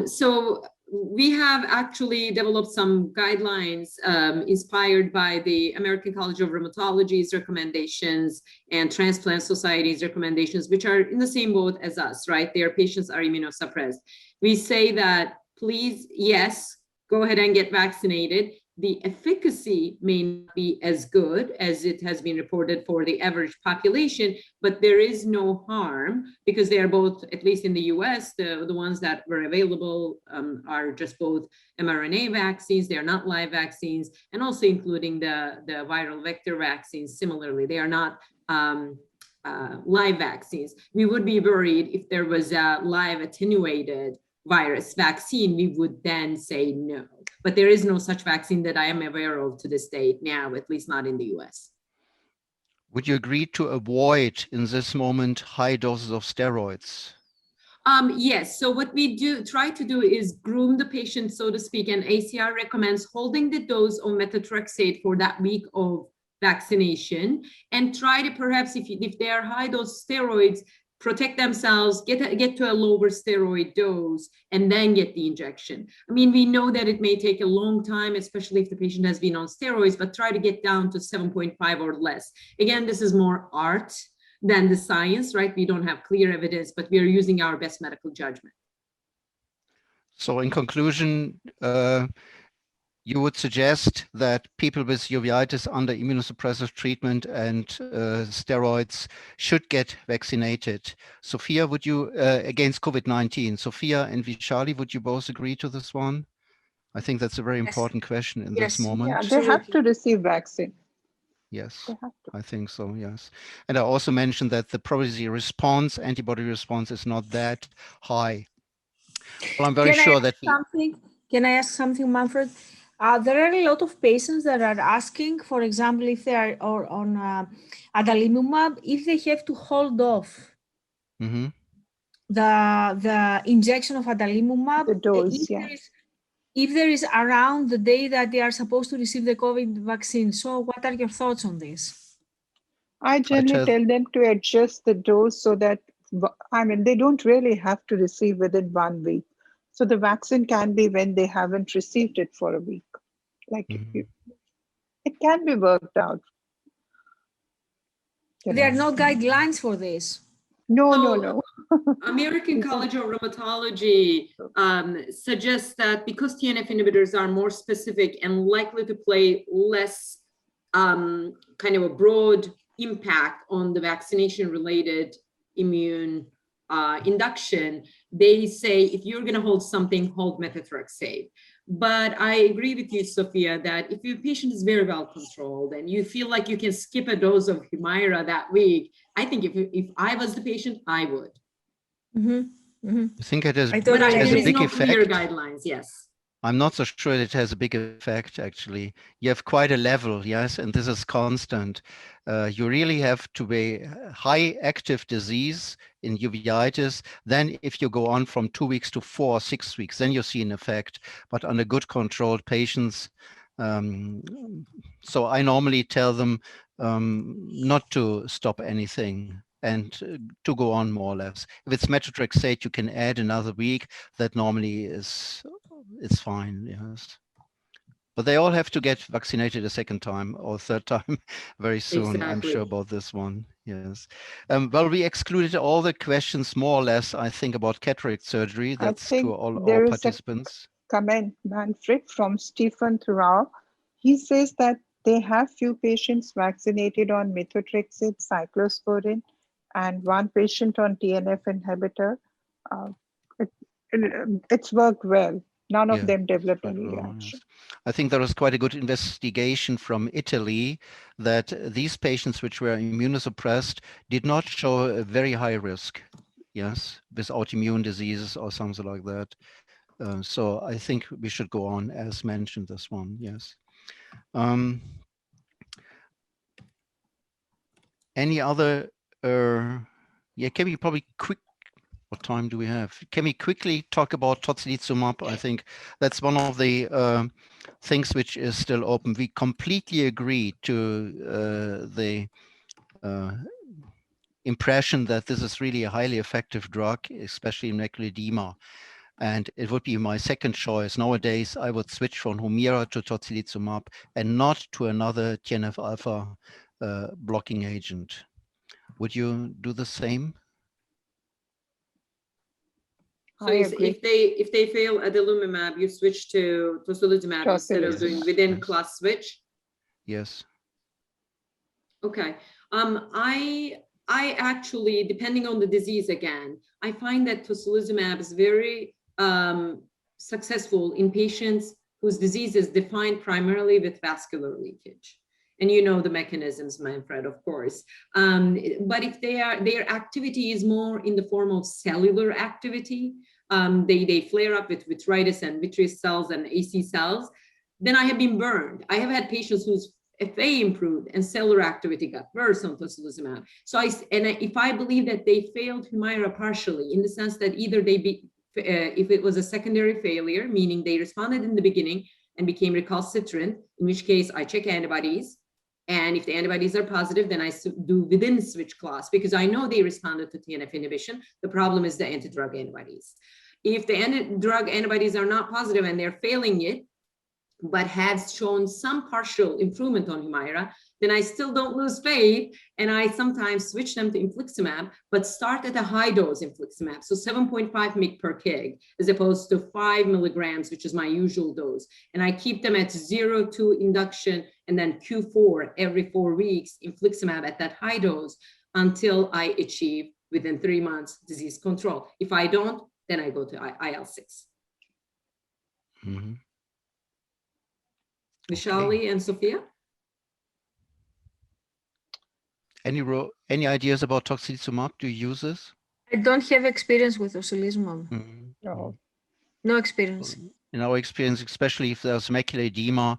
So we have actually developed some guidelines inspired by the American College of Rheumatology's recommendations and Transplant Society's recommendations, which are in the same boat as us, right? Their patients are immunosuppressed. We say that, please, yes, go ahead and get vaccinated. The efficacy may not be as good as it has been reported for the average population, but there is no harm because they are both, at least in the US, the ones that were available are just both mRNA vaccines. They are not live vaccines, and also including the viral vector vaccines. Similarly, they are not live vaccines. We would be worried if there was a live attenuated virus vaccine, we would then say no. But there is no such vaccine that I am aware of to this date now, at least not in the US. Would you agree to avoid, in this moment, high doses of steroids? Yes, so what we try to do is groom the patient, so to speak, and ACR recommends holding the dose of methotrexate for that week of vaccination, and try to perhaps, if they are high dose steroids, protect themselves, get to a lower steroid dose, and then get the injection. I mean, we know that it may take a long time, especially if the patient has been on steroids, but try to get down to 7.5 or less. Again, this is more art than the science, right? We don't have clear evidence, but we are using our best medical judgment. So in conclusion, you would suggest that people with uveitis under immunosuppressive treatment and steroids should get vaccinated. Sophia, would you, against COVID-19, Sophia and Vishali, would you both agree to this one? I think that's a very important question in this moment. Yeah, they have to receive vaccine. Yes, I think so, yes. And I also mentioned that the probability response, antibody response is not that high. Well, I'm very sure that... Can I ask something, Manfred? There are a lot of patients that are asking, for example, if they are on adalimumab, if they have to hold off the injection of adalimumab, The dose, yeah. if there is around the day that they are supposed to receive the COVID vaccine. So what are your thoughts on this? I generally tell them to adjust the dose so that, I mean, they don't really have to receive within 1 week. So the vaccine can be when they haven't received it for a week. Like it can be worked out. There are no guidelines for this. No. American College of Rheumatology suggests that because TNF inhibitors are more specific and likely to play less kind of a broad impact on the vaccination-related immune induction, they say if you're going to hold something, hold methotrexate. But I agree with you, Sophia, that if your patient is very well controlled and you feel like you can skip a dose of Humira that week, I think if I was the patient, I would. I think it has a there is big no effect. clear guidelines, yes. I'm not so sure it has a big effect, actually. You have quite a level, yes, and this is constant. You really have to be high active disease in uveitis. Then if you go on from 2 weeks to 4 or 6 weeks, then you see an effect, but under good controlled patients. So I normally tell them not to stop anything and to go on more or less. If it's methotrexate, you can add another week. That normally is it's fine, yes. But they all have to get vaccinated a second time or third time very soon. Exactly. I'm sure about this one, yes. Well, we excluded all the questions more or less, I think, about cataract surgery. That's to all our participants. Comment, Manfred, from Stephen Thurau. He says that they have few patients vaccinated on methotrexate, cyclosporin, and 1 patient on TNF inhibitor. It's worked well. None of them developed any reaction. Yes. I think there was quite a good investigation from Italy that these patients which were immunosuppressed did not show a very high risk, yes, with autoimmune diseases or something like that. So I think we should go on as mentioned this one, yes. Any other, yeah, can we probably what time do we have? Can we quickly talk about tocilizumab? I think that's one of the things which is still open. We completely agree to the impression that this is really a highly effective drug, especially in macular edema. And it would be my second choice. Nowadays, I would switch from Humira to tocilizumab and not to another TNF-alpha blocking agent. Would you do the same? So if they fail adalimumab, you switch to tocilizumab instead of doing within class switch? Yes. Okay. I actually, depending on the disease again, I find that tocilizumab is very successful in patients whose disease is defined primarily with vascular leakage. And you know the mechanisms, Manfred, of course. But if their activity is more in the form of cellular activity, they flare up with vitritis and vitreous cells and AC cells, then I have been burned. I have had patients whose FA improved and cellular activity got worse on tocilizumab. So if I believe that they failed Humira partially, in the sense that either if it was a secondary failure, meaning they responded in the beginning and became recalcitrant, in which case I check antibodies. And if the antibodies are positive, then I do within switch class, because I know they responded to TNF inhibition. The problem is the anti-drug antibodies. If the anti-drug antibodies are not positive and they're failing it, but have shown some partial improvement on Humira, then I still don't lose faith. And I sometimes switch them to infliximab, but start at a high dose infliximab. So 7.5 mg per kg, as opposed to 5 milligrams, which is my usual dose. And I keep them at 0-2 induction and then Q4 every 4 weeks, infliximab at that high dose until I achieve within 3 months disease control. If I don't, then I go to IL-6. Mm-hmm. Vishali and Sophia? Any ideas about tocilizumab? Do you use this? I don't have experience with tocilizumab. Mm-hmm. No. No experience. in our experience, especially if there's macular edema,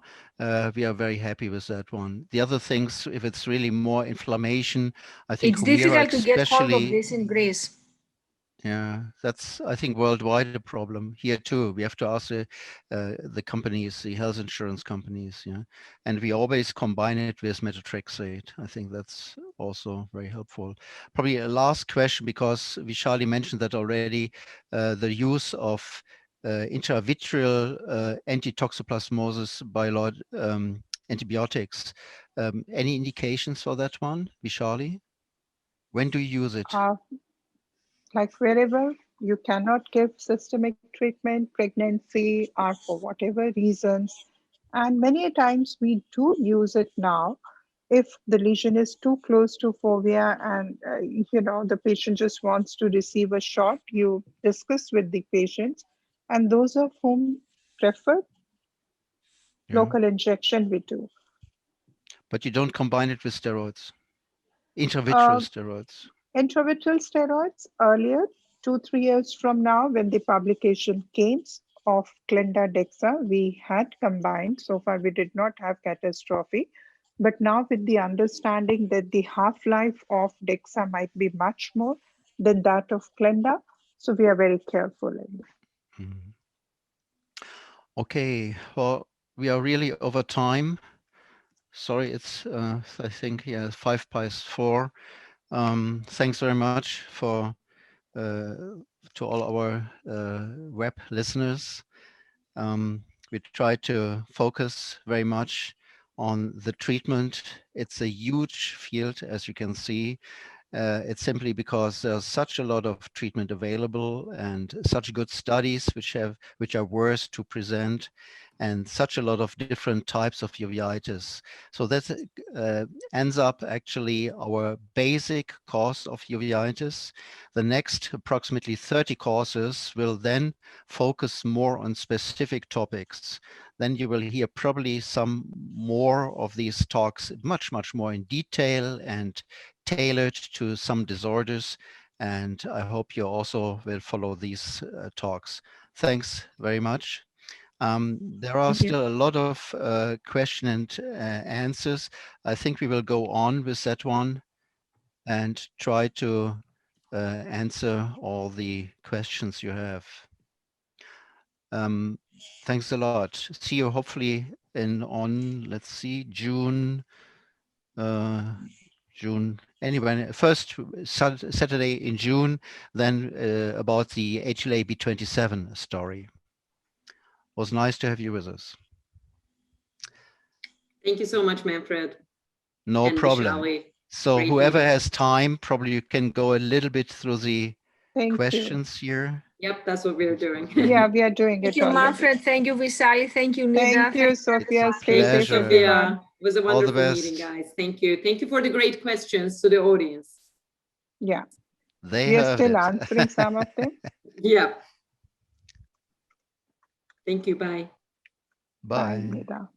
we are very happy with that one. The other things, if it's really more inflammation, I think It's Humira difficult to get hold of especially, this in Greece. yeah, that's, I think, worldwide a problem. Here too, we have to ask the companies, the health insurance companies, yeah. And we always combine it with methotrexate. I think that's also very helpful. Probably a last question, because Vishali mentioned that already, the use of intravitreal anti-toxoplasmosis antibiotics. Any indications for that one, Vishali? When do you use it? Like wherever you cannot give systemic treatment, pregnancy, or for whatever reasons. And many a times we do use it now if the lesion is too close to fovea and the patient just wants to receive a shot. You discuss with the patients, and those of whom prefer local injection, we do. But you don't combine it with steroids, intravitreal Uh, steroids. Intravitreal steroids earlier, 2-3 years from now, when the publication came of Clenda Dexa, we had combined. So far, we did not have catastrophe. But now, with the understanding that the half-life of Dexa might be much more than that of Clenda, so we are very careful in it. Mhm. Okay, well, we are really over time. Sorry, it's, I think, yeah, 4:05. Thanks very much for to all our web listeners. We try to focus very much on the treatment. It's a huge field, as you can see. It's simply because there's such a lot of treatment available and such good studies which are worth to present, and such a lot of different types of uveitis. So that ends up actually our basic course of uveitis. The next approximately 30 courses will then focus more on specific topics. Then you will hear probably some more of these talks much more in detail and tailored to some disorders. And I hope you also will follow these talks. Thanks very much. There are still a lot of question and answers. I think we will go on with that one and try to answer all the questions you have. Thanks a lot. See you hopefully let's see, June, anyway, first Saturday in June, then about the HLA-B27 story. It was nice to have you with us. Thank you so much, Manfred. No and problem. Vishali. So Great whoever reading. has time, probably you can go a little bit through the Thank questions here. Yep, that's what we're doing. you. Yeah, we are doing Thank it you, already. Manfred. Thank you, Visali. Thank you, Nida. Thank you, Sophia. Stay safe, Pleasure. everyone. Sophia, it was a All the wonderful meeting, best. guys. Thank you. Thank you for the great questions to the audience. Yeah, They we are heard still it. answering some of them. Yeah. Thank you. Bye. Bye. Bye, Nida.